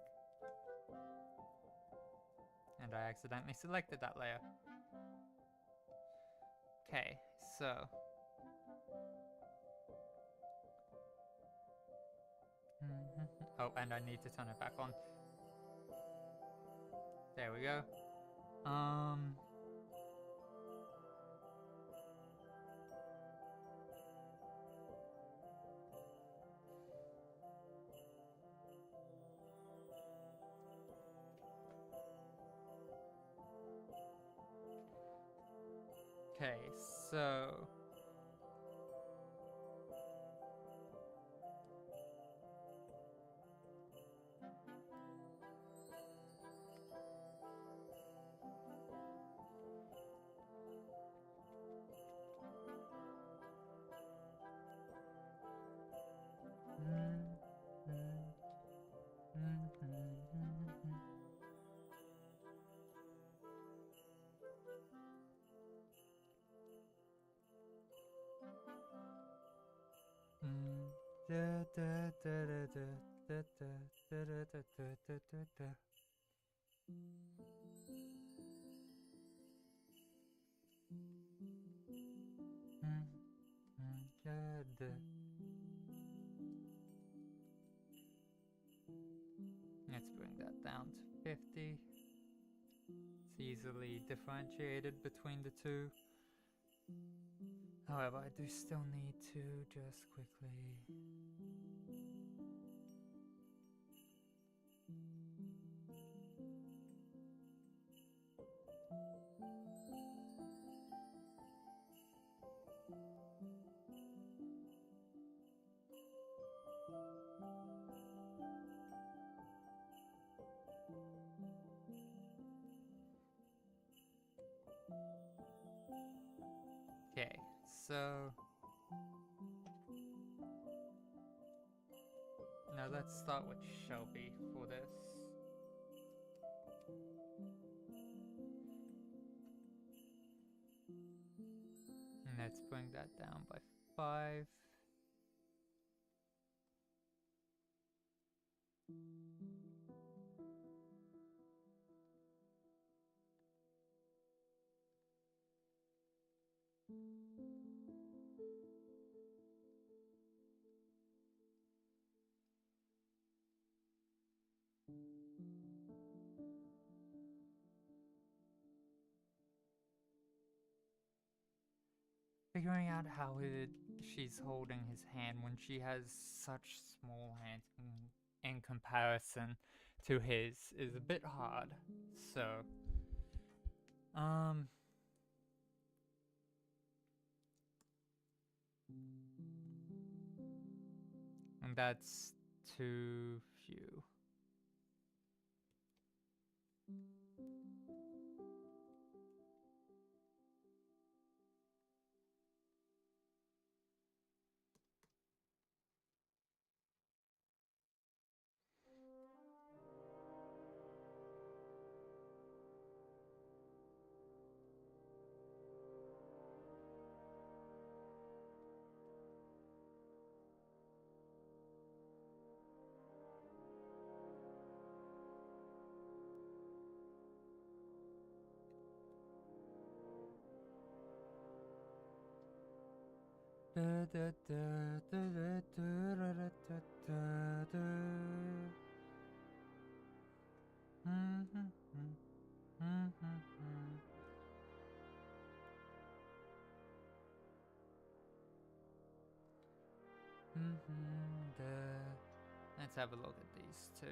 And I accidentally selected that layer. Okay, so oh, and I need to turn it back on. There we go. Okay, so let's bring that down to 50. easily differentiated between the two. However, I do still need to just quickly... Okay, so... Now let's start with Shelby for this. And let's bring that down by 5. Figuring out how she's holding his hand when she has such small hands in comparison to his is a bit hard. So, and that's too few. Let's have a look at these two.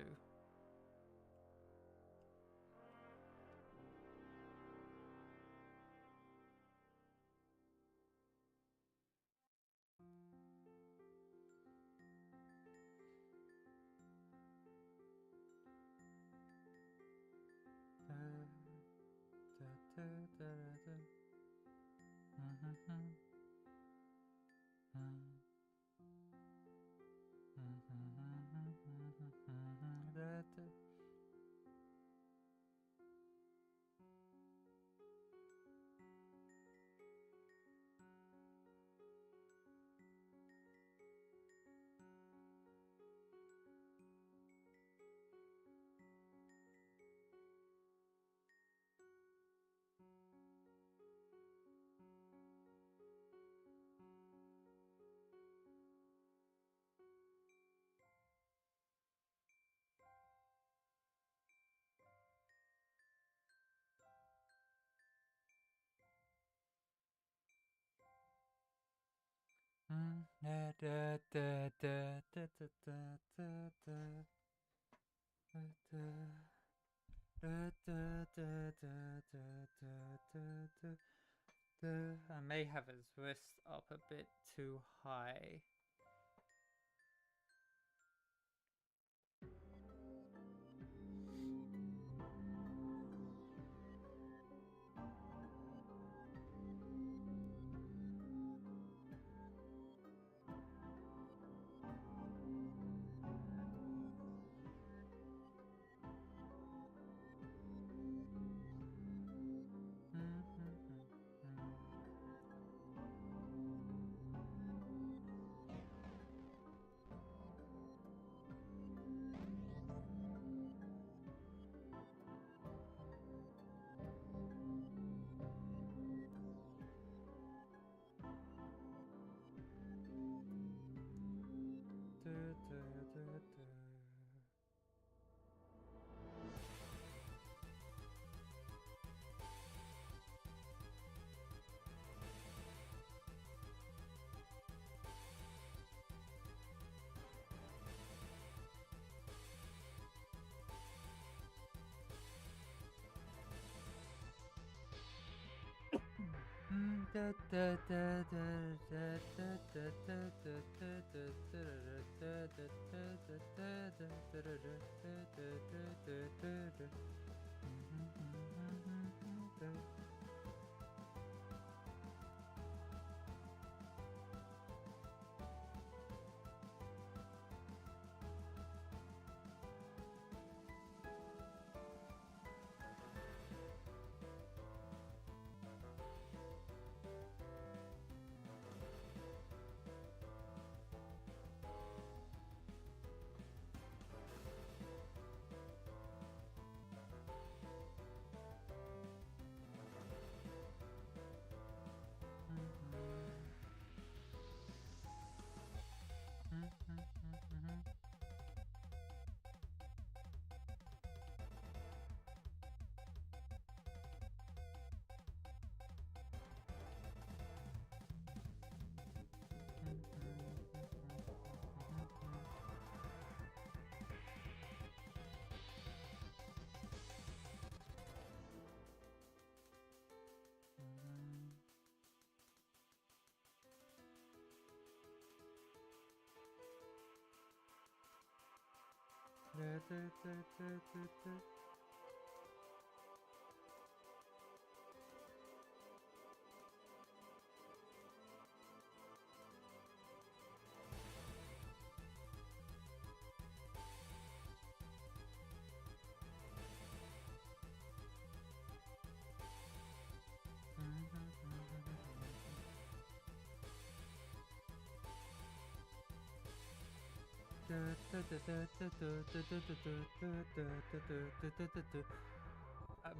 I may have his wrist up a bit too high.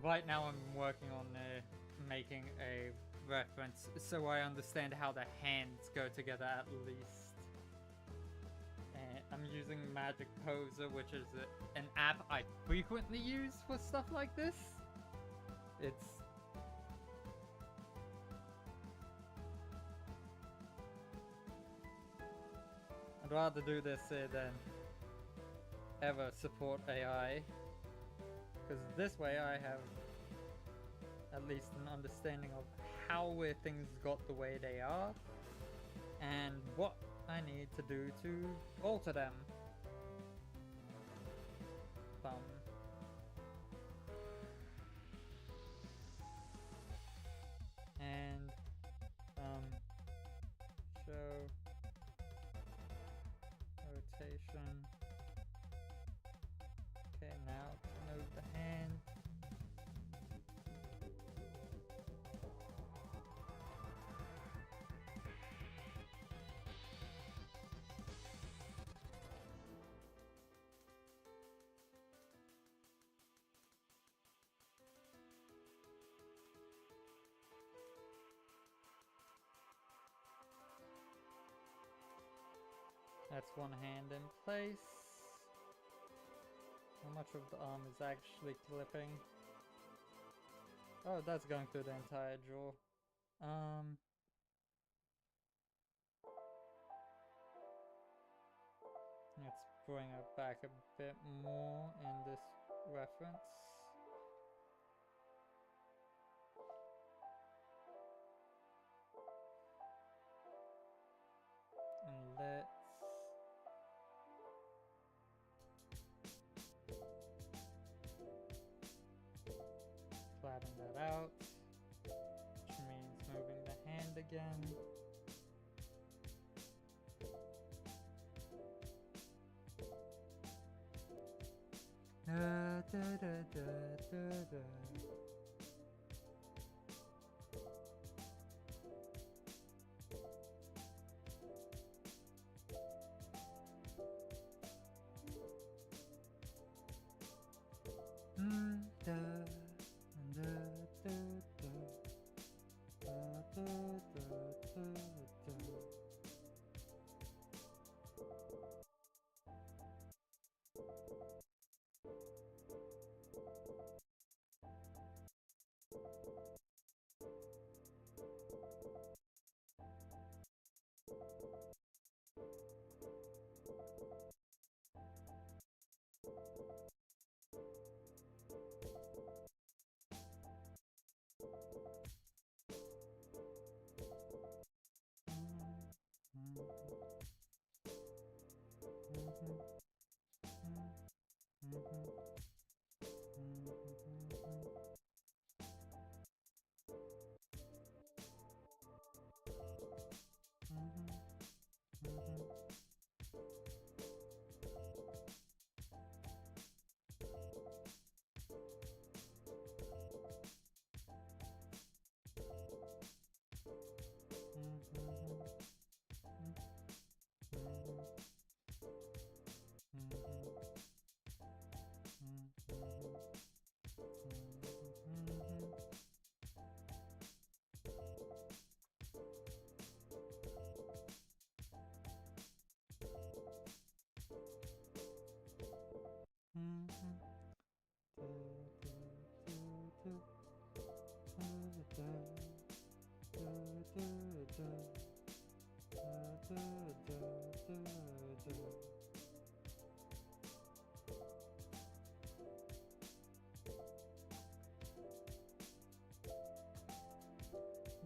Right now I'm working on making a reference so I understand how the hands go together at least. And I'm using Magic Poser, which is an app I frequently use for stuff like this. I'd rather do this than ever support AI, because this way I have at least an understanding of how things got the way they are and what I need to do to alter them. And show rotation. Okay, now to move the hand. That's one hand in place. How much of the arm is actually clipping? Oh, that's going through the entire jaw. Let's bring it back a bit more in this reference. And let's flatten that out, which means moving the hand again.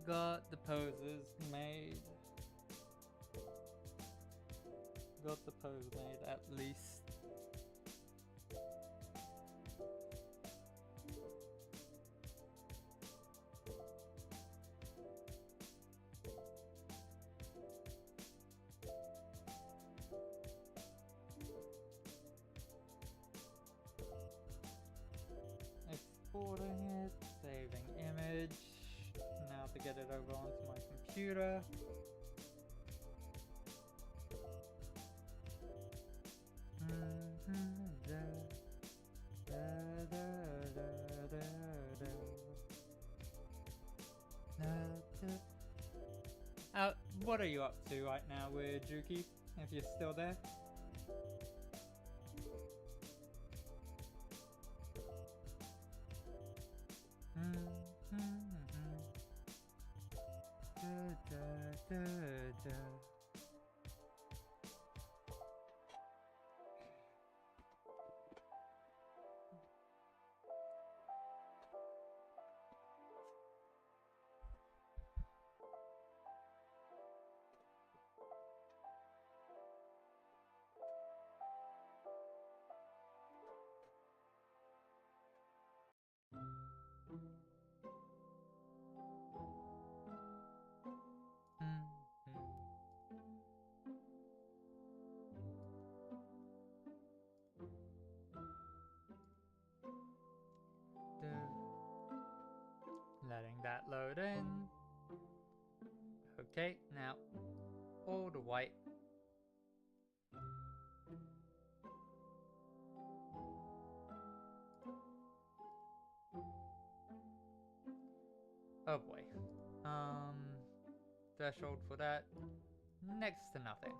Got the poses made. Got the pose made at least. Exporting it, saving image. Now to get it over onto my computer. What are you up to right now with Juki, if you're still there? Letting that load in. Okay, now all the white. Oh boy. Threshold for that, next to nothing.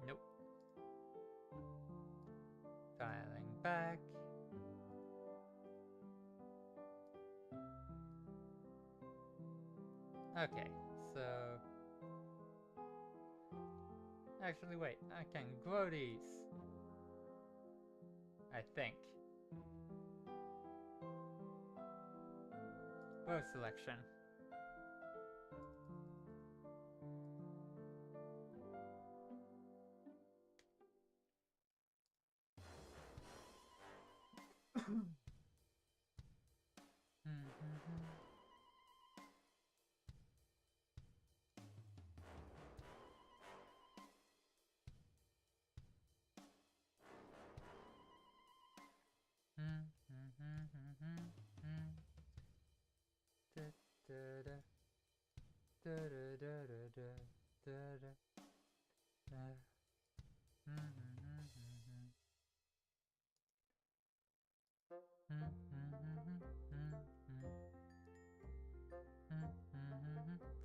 Nope. Dialing back. Okay, so... Actually, wait, I can grow these. I think. Grow selection.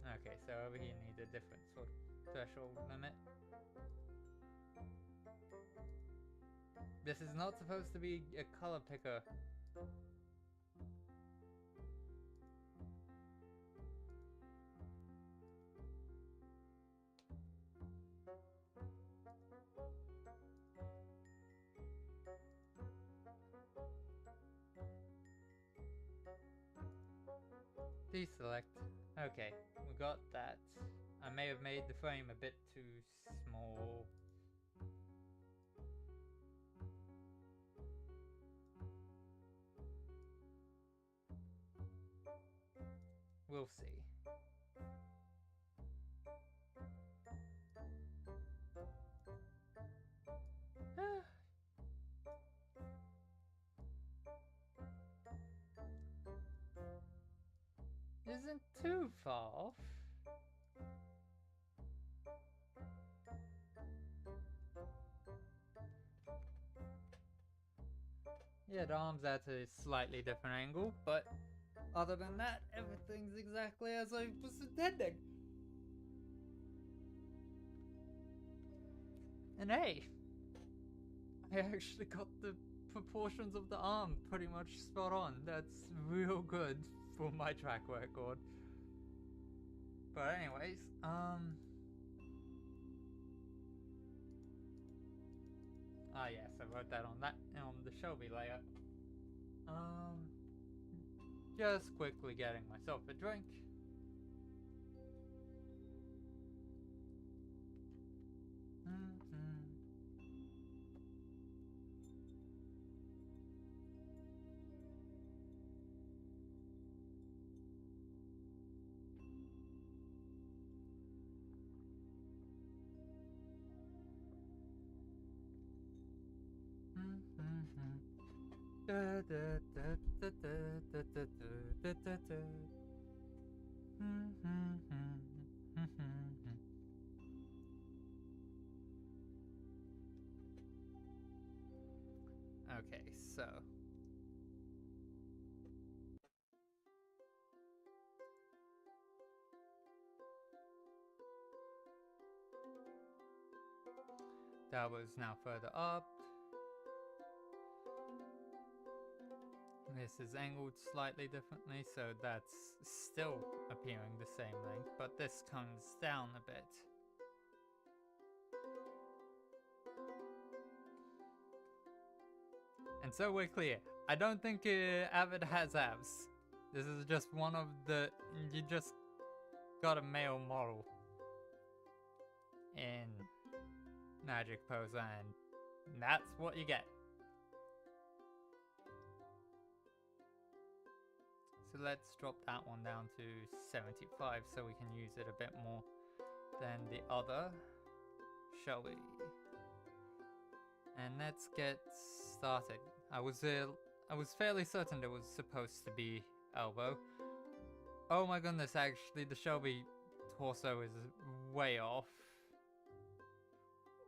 Okay, so over here needs a different sort of threshold limit. This is not supposed to be a color picker. Deselect. Okay, we got that. I may have made the frame a bit too small. We'll see. Isn't too far off. Yeah, the arm's at a slightly different angle, but other than that, everything's exactly as I was intending. And hey, I actually got the proportions of the arm pretty much spot on. That's real good for my track record. But anyways, yes, I wrote that on the Shelby layer. Just quickly getting myself a drink. Okay, so that was now further up. This is angled slightly differently, so that's still appearing the same length, but this comes down a bit. And so we're clear. I don't think Avid has abs. This is just one of the... You just got a male model in Magic Poser, and that's what you get. So let's drop that one down to 75 so we can use it a bit more than the other, shall we? And let's get started. I was fairly certain it was supposed to be elbow. Oh my goodness, actually the Shelby torso is way off.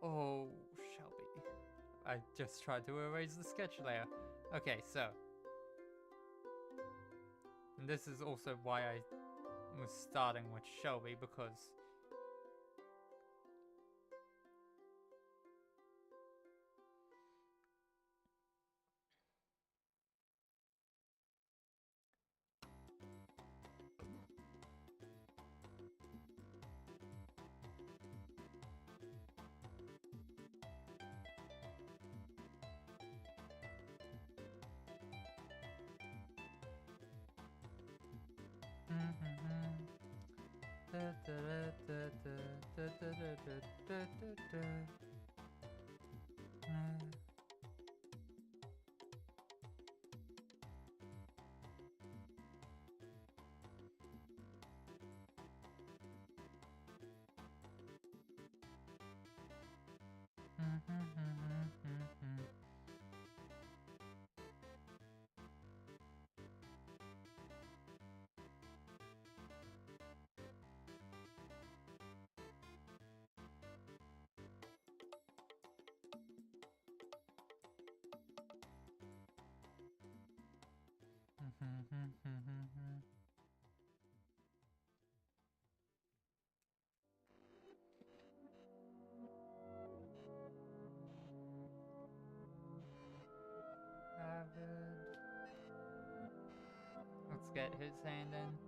Oh, Shelby. I just tried to erase the sketch layer. Okay, so. And this is also why I was starting with Shelby, because let's get his hand in.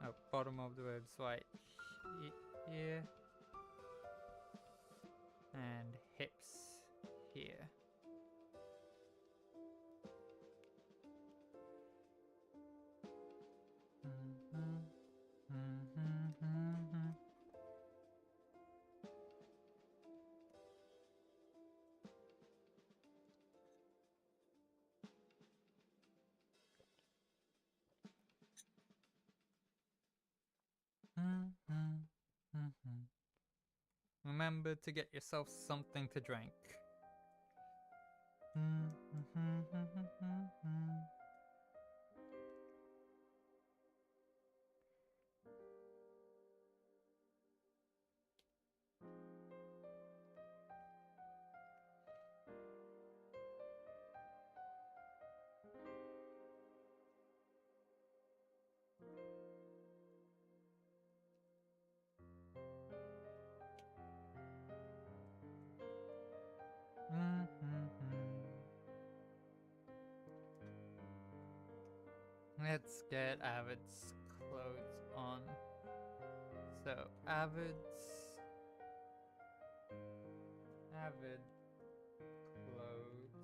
Oh, bottom of the ribs right here. And hips here. Remember to get yourself something to drink. Let's get Avid's clothes on. So Avid clothes.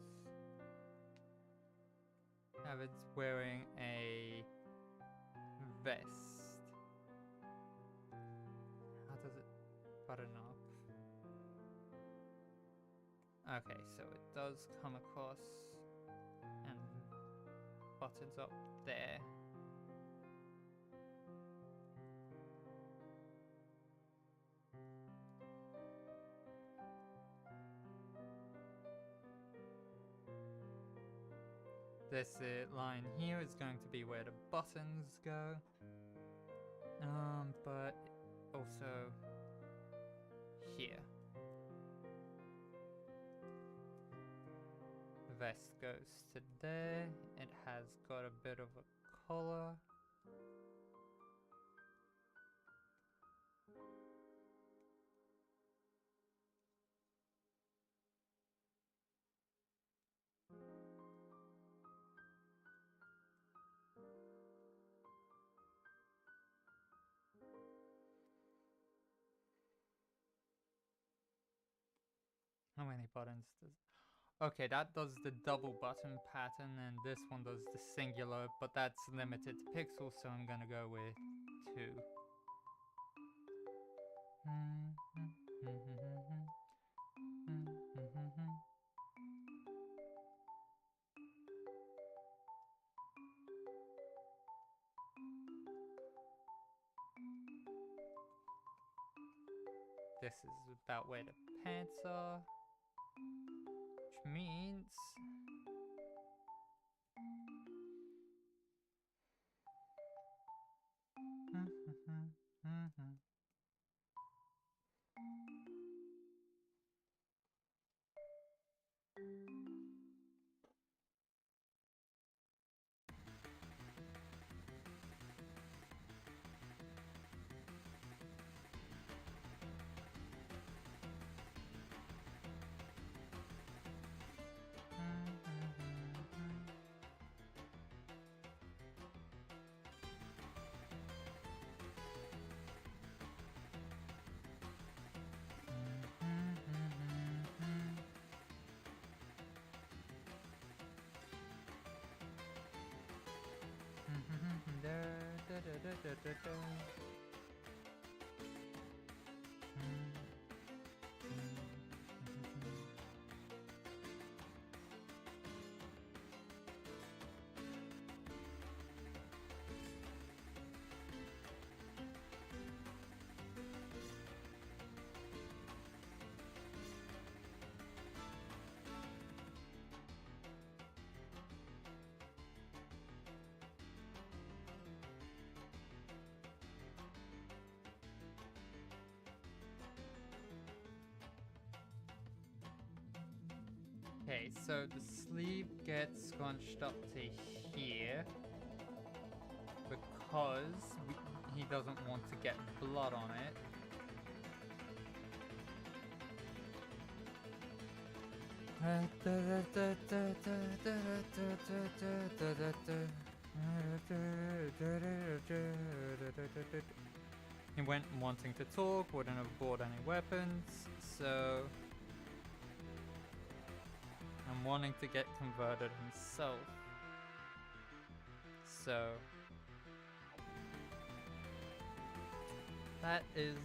Avid's wearing a vest. How does it button up? Okay, so it does come across and buttons up there. This line here is going to be where the buttons go. But also here. Vest goes to there. It has got a bit of a collar. How many buttons does... Okay, that does the double button pattern, and this one does the singular, but that's limited to pixels, so I'm gonna go with 2. This is about where the pants are, which means okay, so the sleeve gets scrunched up to here because he doesn't want to get blood on it. He went wanting to talk, wouldn't have bought any weapons, so I'm wanting to get converted himself. So that is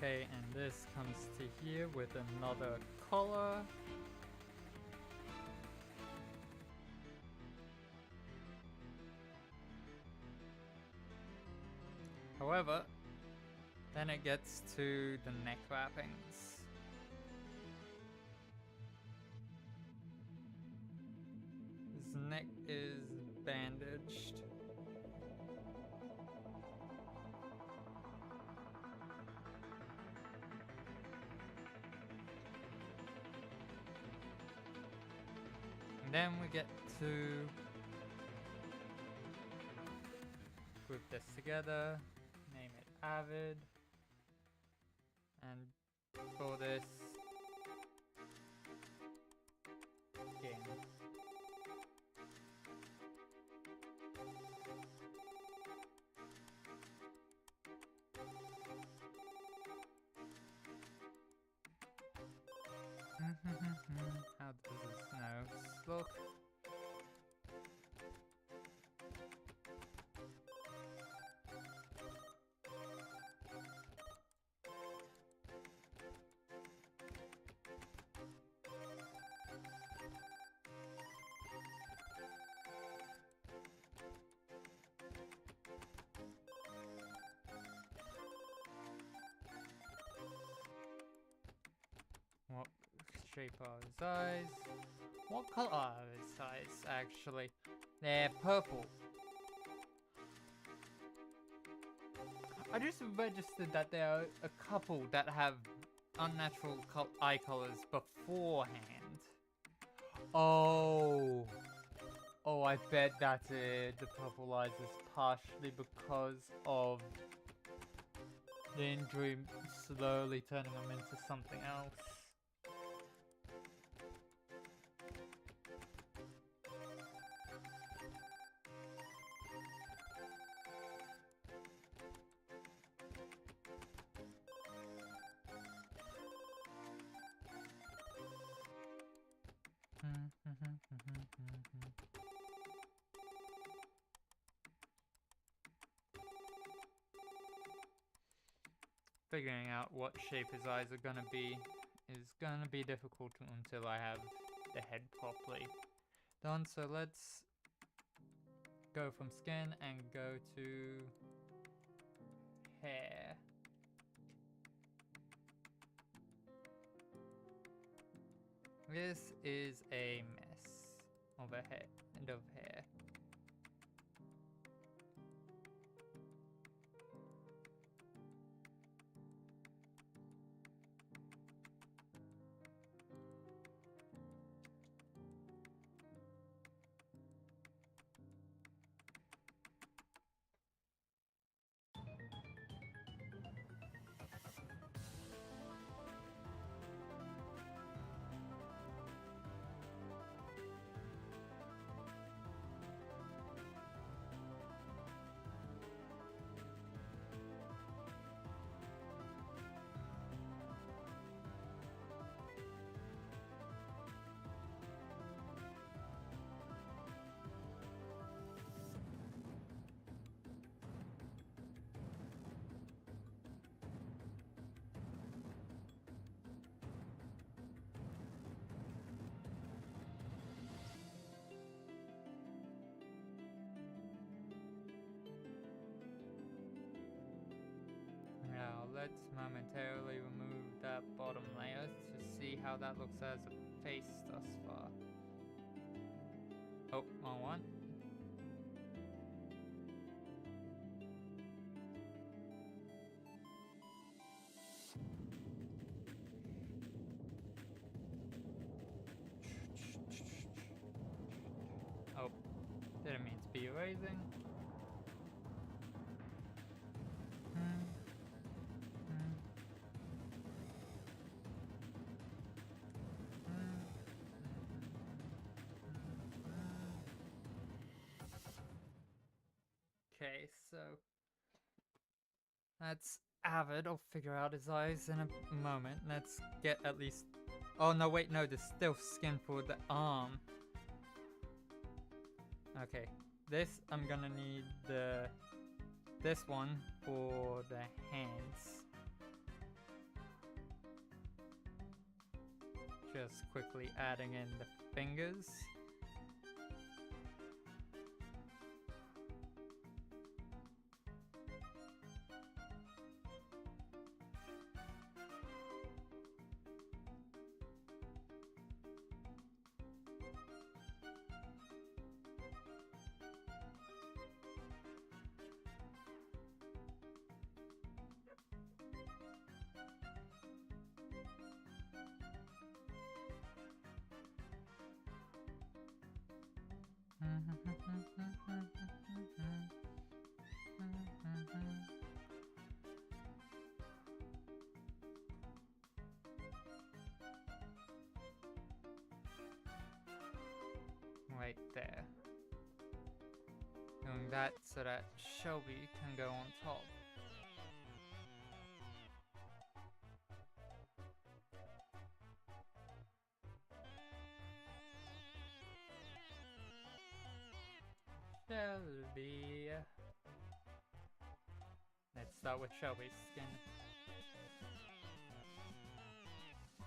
okay, and this comes to here with another collar. However, then it gets to the neck wrappings. His neck is bandaged. And then we get to group this together, name it Avid, and call this Game. How does this nose look? What shape are his eyes? What color are his eyes, actually? They're purple. I just registered that there are a couple that have unnatural eye colors beforehand. Oh. Oh, I bet that's it. The purple eyes is partially because of the injury slowly turning them into something else. Figuring out what shape his eyes are gonna be is gonna be difficult until I have the head properly done. So let's go from skin and go to hair. This is a mess of a head and of hair. Now let's momentarily remove that bottom layer to see how that looks as a face thus far. Oh, wrong one. Oh, didn't mean to be erasing. Okay, so that's Avid. I'll figure out his eyes in a moment. Let's get at least. Oh no, wait, no, there's still skin for the arm. Okay, this I'm gonna need this one for the hands. Just quickly adding in the fingers. Right there. Doing that so that Shelby can go on top. Shelby. Let's start with Shelby's skin,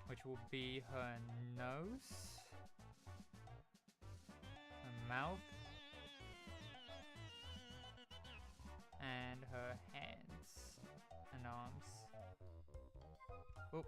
which will be her nose, her mouth, and her hands and arms. Oh.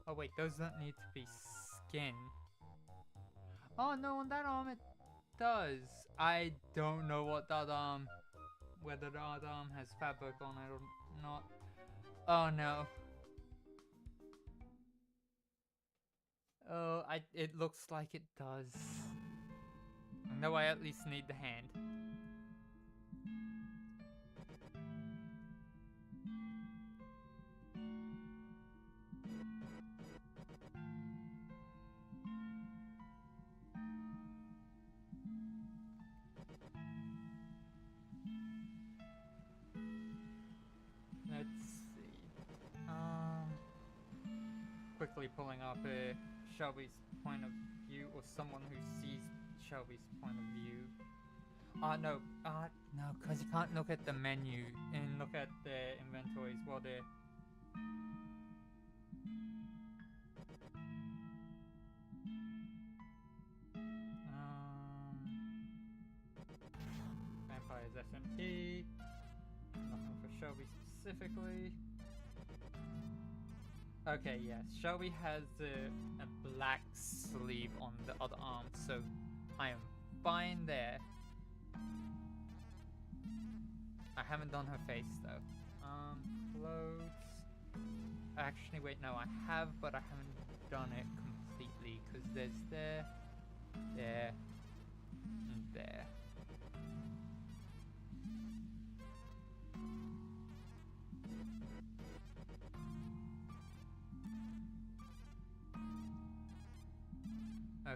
Oh wait, those don't need to be skin. Oh no, on that arm it does. I don't know what that arm, whether that arm has fabric on it or not. Oh no. Oh, it looks like it does. No, I at least need the hand. Let's see. Quickly pulling up Shelby's point of view, or someone who sees Shelby's point of view. No, because you can't look at the menu and look at the inventories while they're. Vampire's SMP. Nothing for Shelby specifically. Okay, yes. Shelby has a black sleeve on the other arm, so I am fine there. I haven't done her face though. Clothes. Actually, wait, no, I have, but I haven't done it completely because there's there, and there.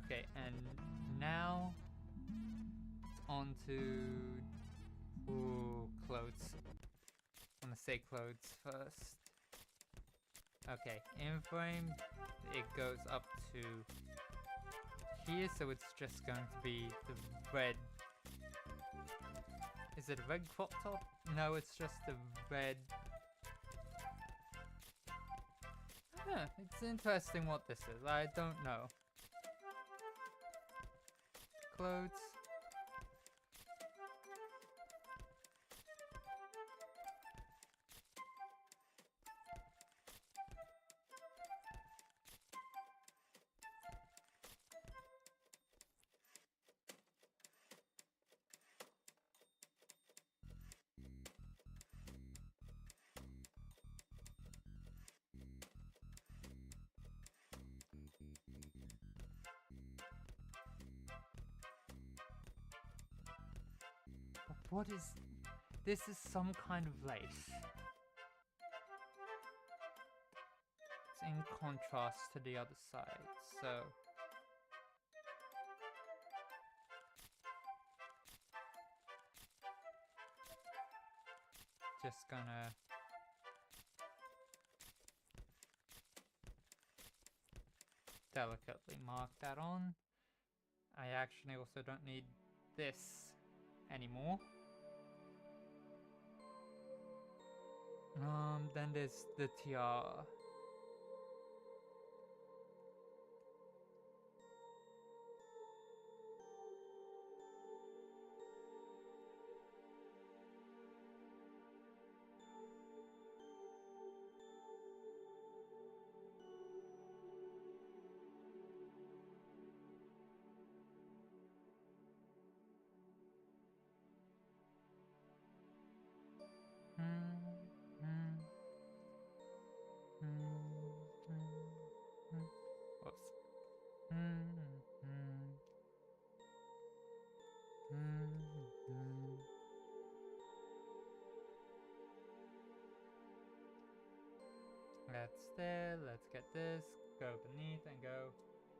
Okay, and now it's on to clothes. I'm gonna say clothes first. Okay, in frame it goes up to here, so it's just going to be the red. Is it a red crop top? No, it's just the red. Huh, it's interesting what this is. I don't know. workloads. What is... This is some kind of lace. It's in contrast to the other side, so... Just gonna... delicately mark that on. I actually also don't need this anymore. Then there's the tiara. That's there, let's get this, go beneath and go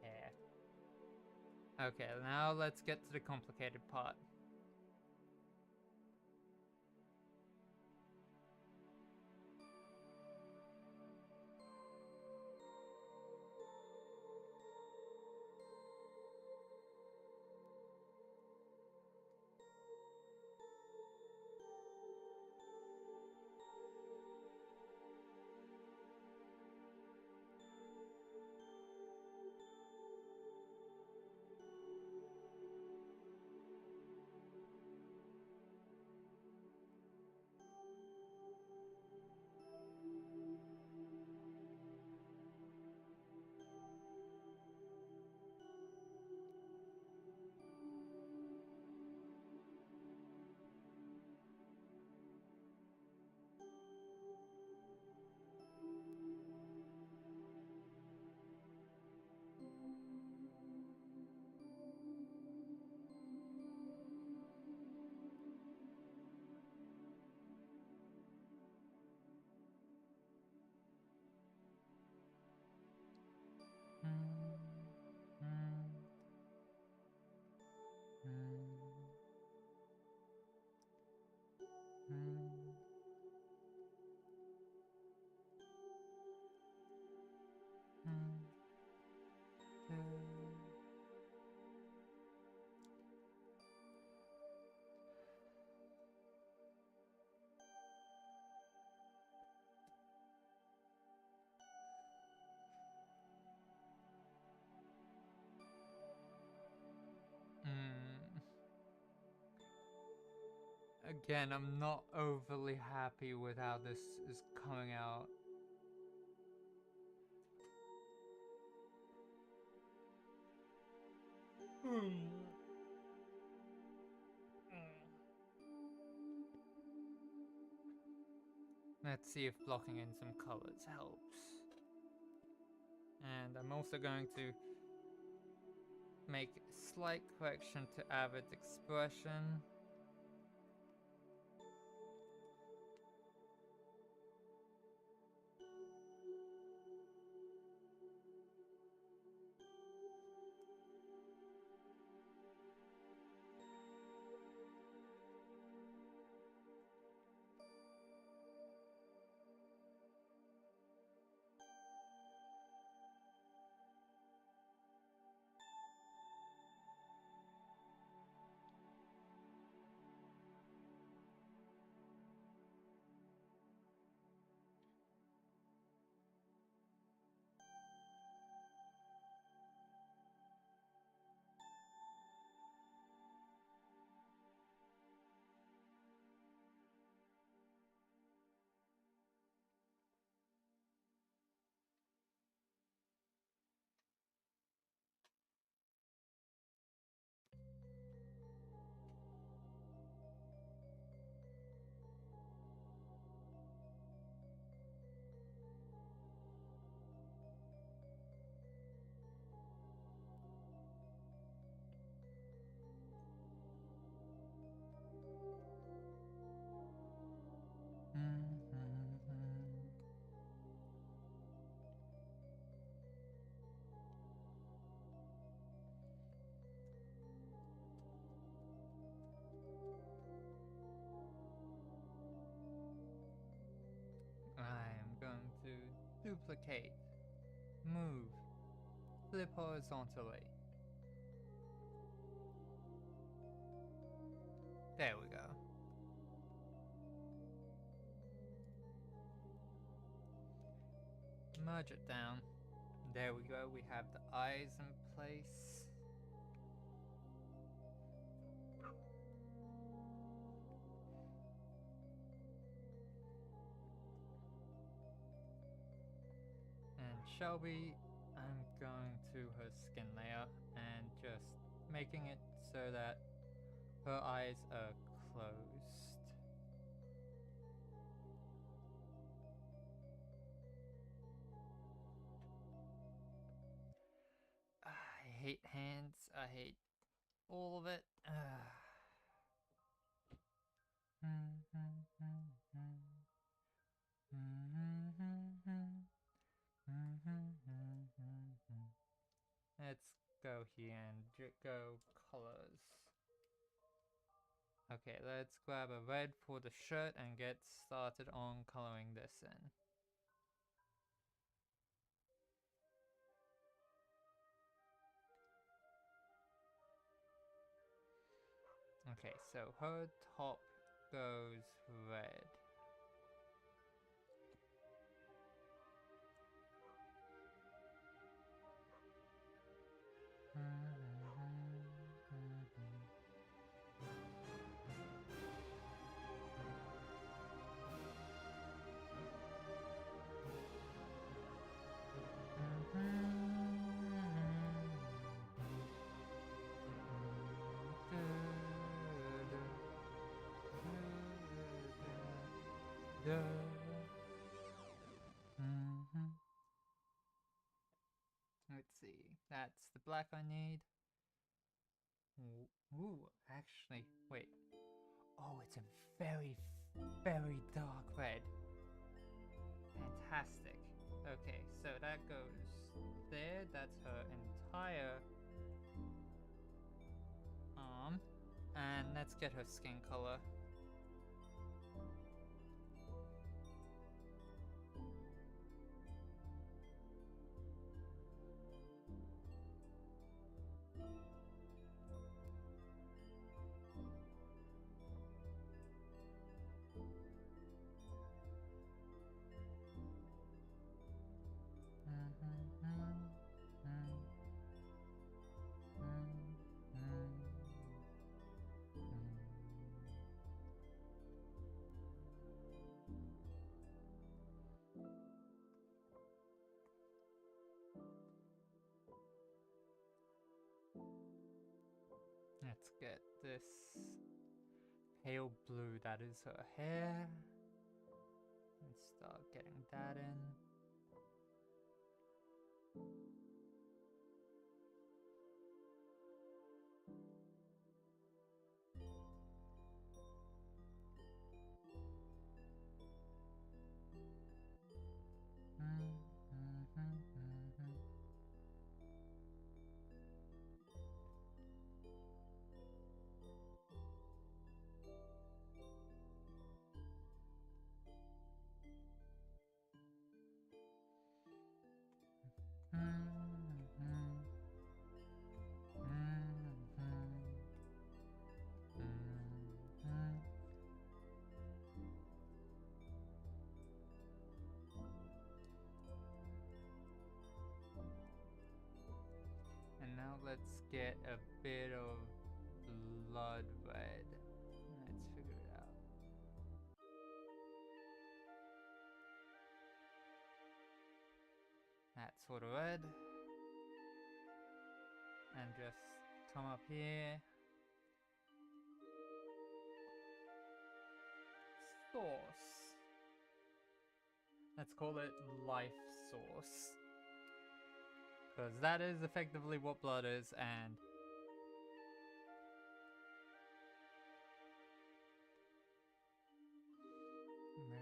here. Okay, now let's get to the complicated part. Again, I'm not overly happy with how this is coming out. Let's see if blocking in some colors helps. And I'm also going to make a slight correction to Avid's expression. duplicate, move, flip horizontally. There we go. Merge it down. There we go, we have the eyes in place. And Shelby, I'm going to her skin layer and just making it so that her eyes are closed. I hate hands, I hate all of it. Let's go here and go colors. Okay, let's grab a red for the shirt and get started on coloring this in. Okay, so her top goes red. Let's see, that's the black I need. Ooh, actually, wait. Oh, it's a very, very dark red. Fantastic. Okay, so that goes there. That's her entire arm. And let's get her skin color. Let's get this pale blue, that is her hair. Let's start getting that in. And now let's get a bit of blood red. Let's figure it out. That sort of red. And just come up here. Source. Let's call it life source. Because that is effectively what blood is, and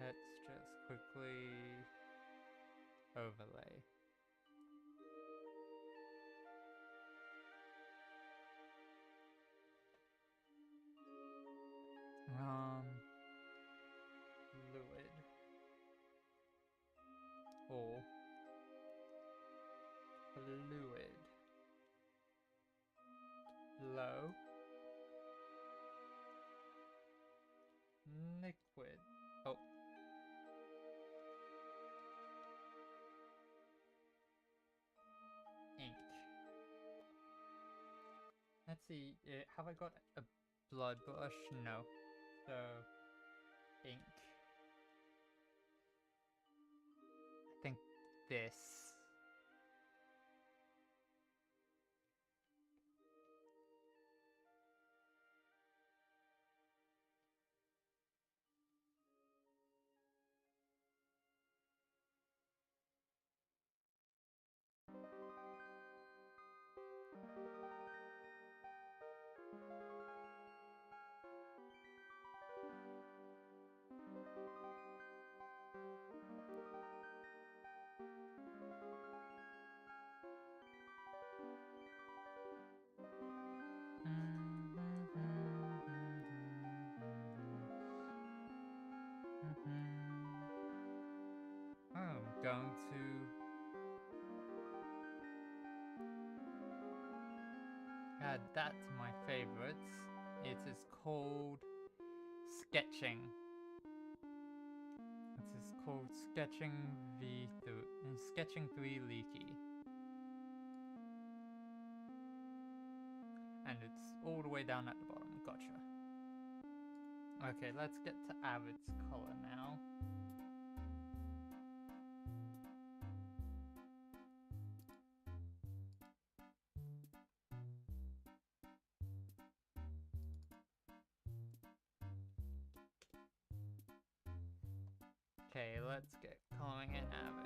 let's just quickly overlay. Fluid. Or fluid. Low. Liquid. Oh. Ink. Let's see, have I got a blood brush? No. So, ink. I think this. I'm going to add that to my favorites. It is called Sketching. It is called Sketching Sketching 3 Leaky. And it's all the way down at the bottom. Gotcha. Okay, let's get to Avid's color now. Okay, let's get coloring in Avid.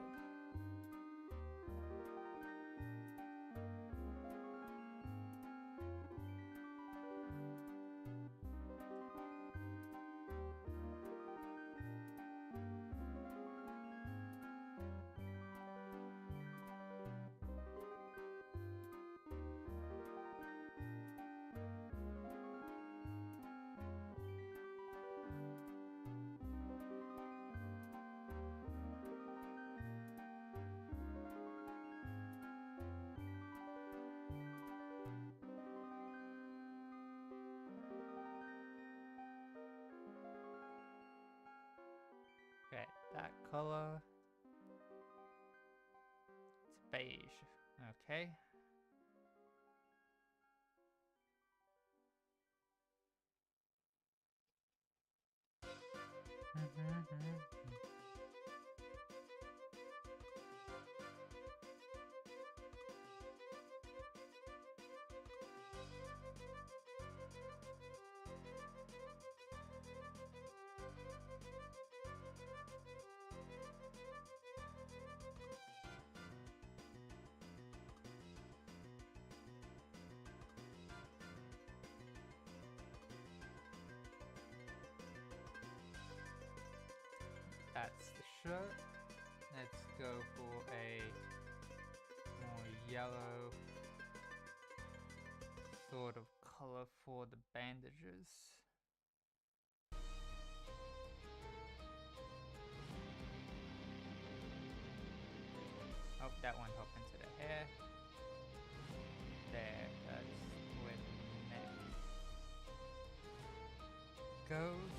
Okay, that color. It's beige. Okay. That's the shirt. Let's go for a more yellow sort of color for the bandages. Oh, that went up into the hair. There, that's where the neck goes.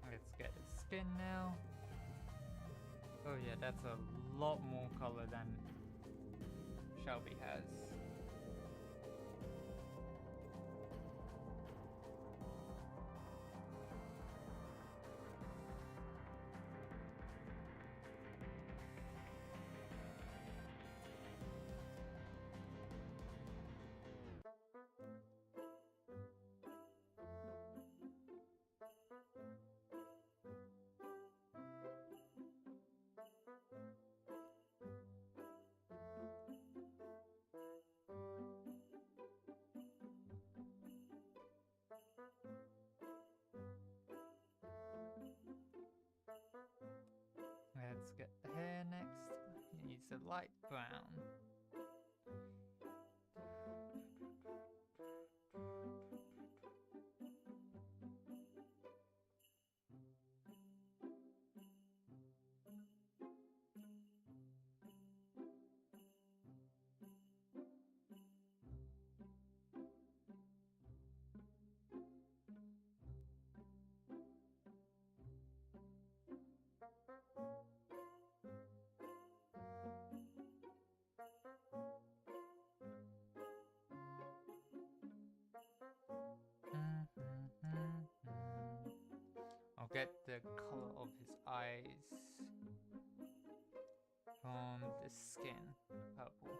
Let's get his skin now. Oh yeah, that's a lot more color than Shelby has. makes it light brown. I'll get the color of his eyes from the skin, purple.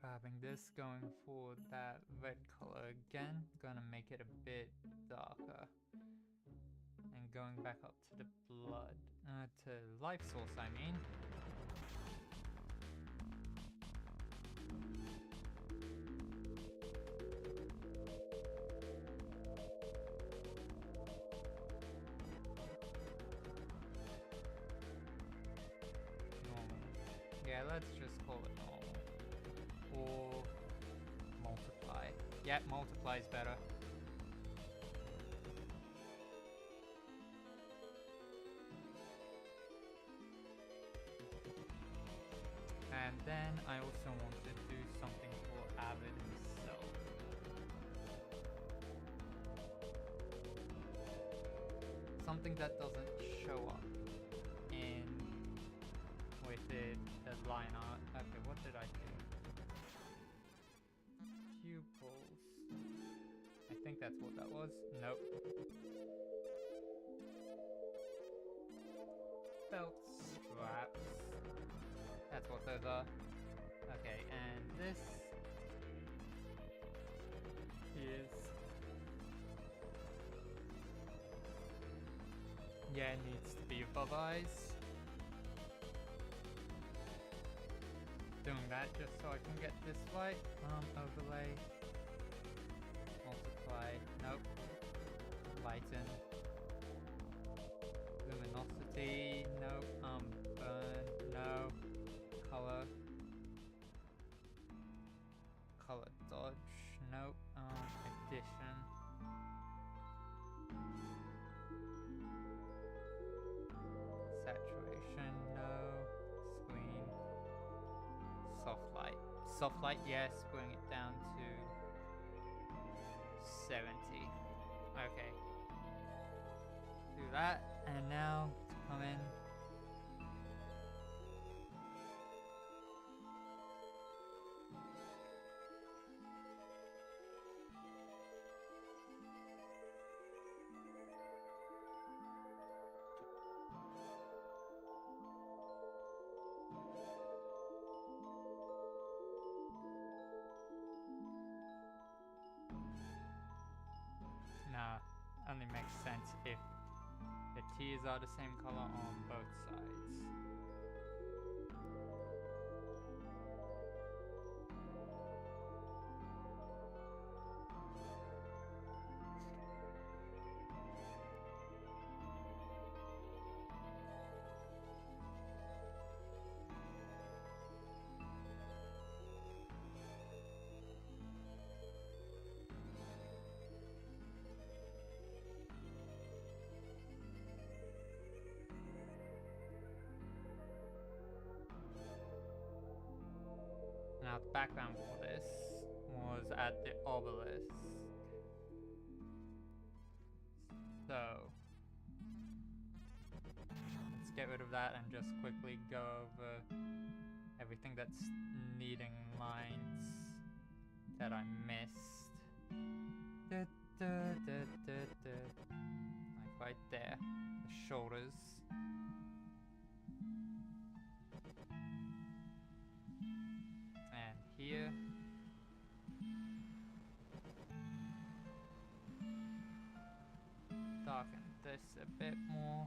Grabbing this, going for that red color again, gonna make it a bit darker. And going back up to the blood, to life source I mean. Normal. Yeah, let's just call it normal. Or multiply. Yep, multiply is better. And then I also want to do something for Avid himself. Something that doesn't show up in with the line art. Okay, what did I do? Pupils. I think that's what that was. Nope. Belt straps. That's what those are. Okay, and this is... yeah, it needs to be above eyes. Doing that just so I can get this right. Overlay. Multiply. Nope. Lighten. Luminosity. Nope. Burn. No. Color. Color dodge. Nope. Addition. Saturation. No. Screen. Soft light. Soft light, yes. Bring it down to 70. Okay. Do that, and now to come in. Nah, only makes sense if the tears are the same color on both sides. Now the background for this was at the obelisk. So let's get rid of that and just quickly go over everything that's needing lines that I missed. Like right there, the shoulders. And here. darken this a bit more.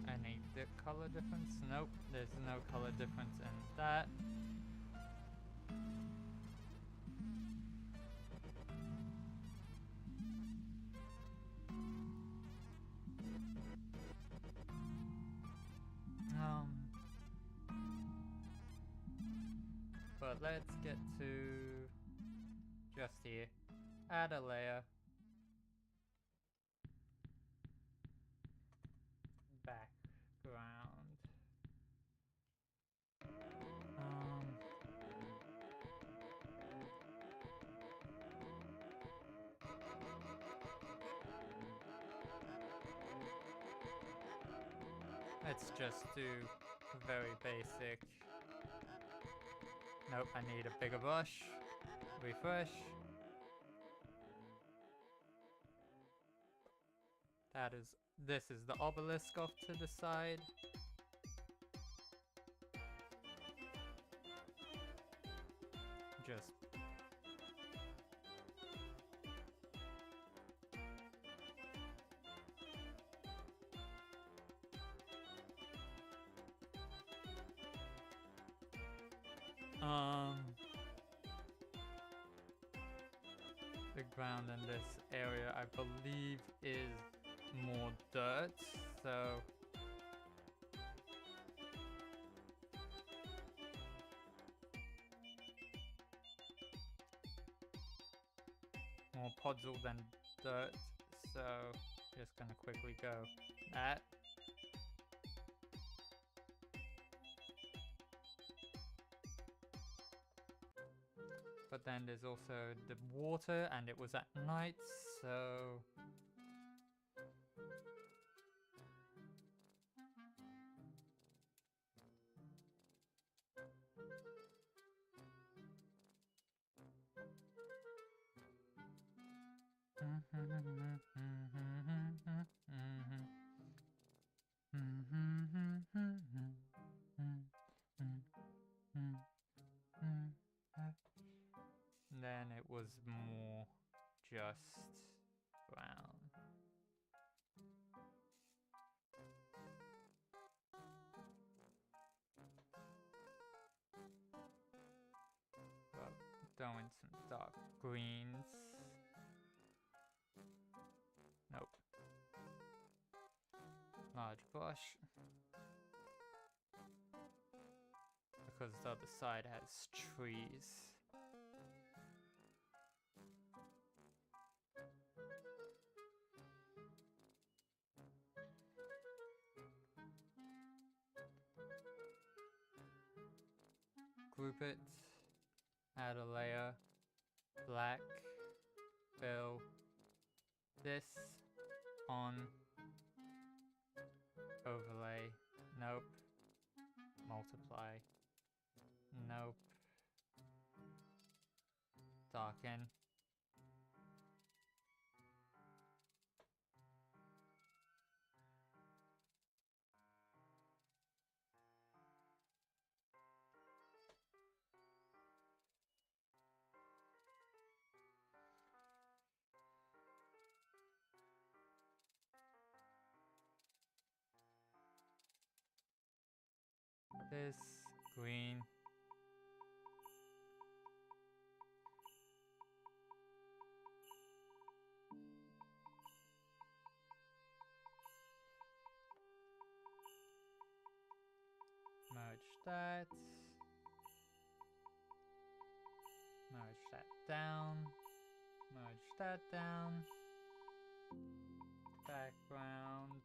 Any color difference? Nope, there's no color difference in that. But let's get to just here. Add a layer. Background. Let's just do very basic. Nope, I need a bigger brush. Refresh. This is the obelisk off to the side. Just the ground in this area, I believe, is more dirt, so more puddle than dirt, so just gonna quickly go that. But then there's also the water, and it was at night, so then it was more just brown. Well, throwing some dark greens. Nope. Large brush. Because the other side has trees. Group it, add a layer, black, fill, this, on, overlay, nope, multiply, nope, darken. This, green. Merge that. Merge that down. Merge that down. Background.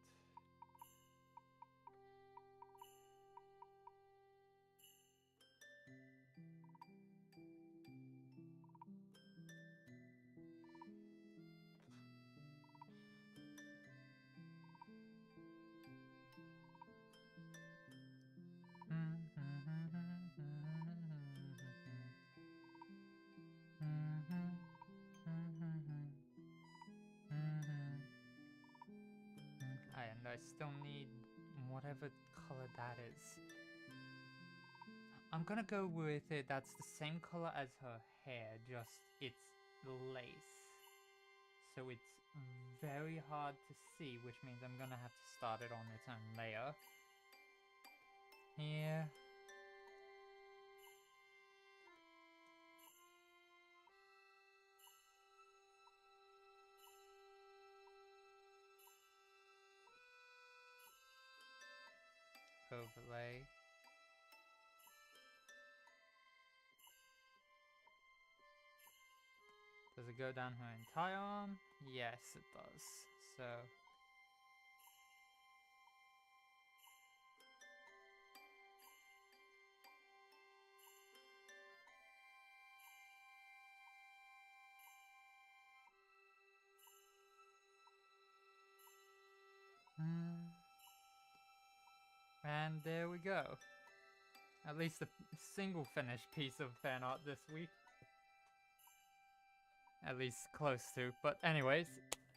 I still need whatever color that is. I'm gonna go with it. That's the same color as her hair, just it's lace. So it's very hard to see, which means I'm gonna have to start it on its own layer. Here. Overlay. Does it go down her entire arm? Yes, it does. So... And there we go. At least a single finished piece of fan art this week. At least close to. But anyways,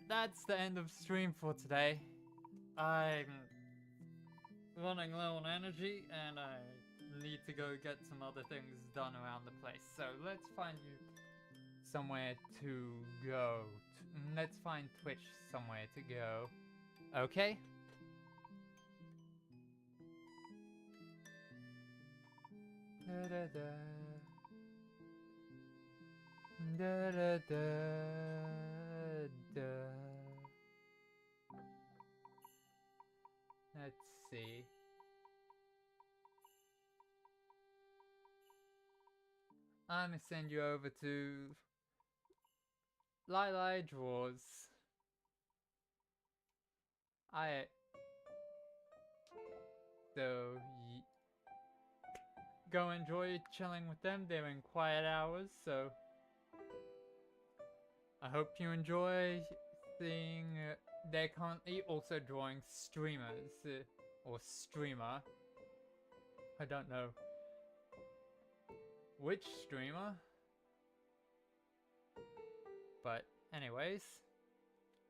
that's the end of stream for today. I'm running low on energy and I need to go get some other things done around the place. So let's find you somewhere to go. Let's find Twitch somewhere to go. Okay? Da da da. Da da da da. Let's see. I'm gonna send you over to Lili Draws. So go enjoy chilling with them. They're in quiet hours, so I hope you enjoy seeing. They're currently also drawing streamers or streamer. I don't know which streamer, but anyways,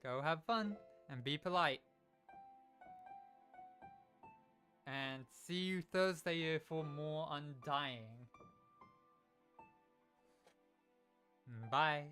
go have fun and be polite. And see you Thursday for more Undying. Bye.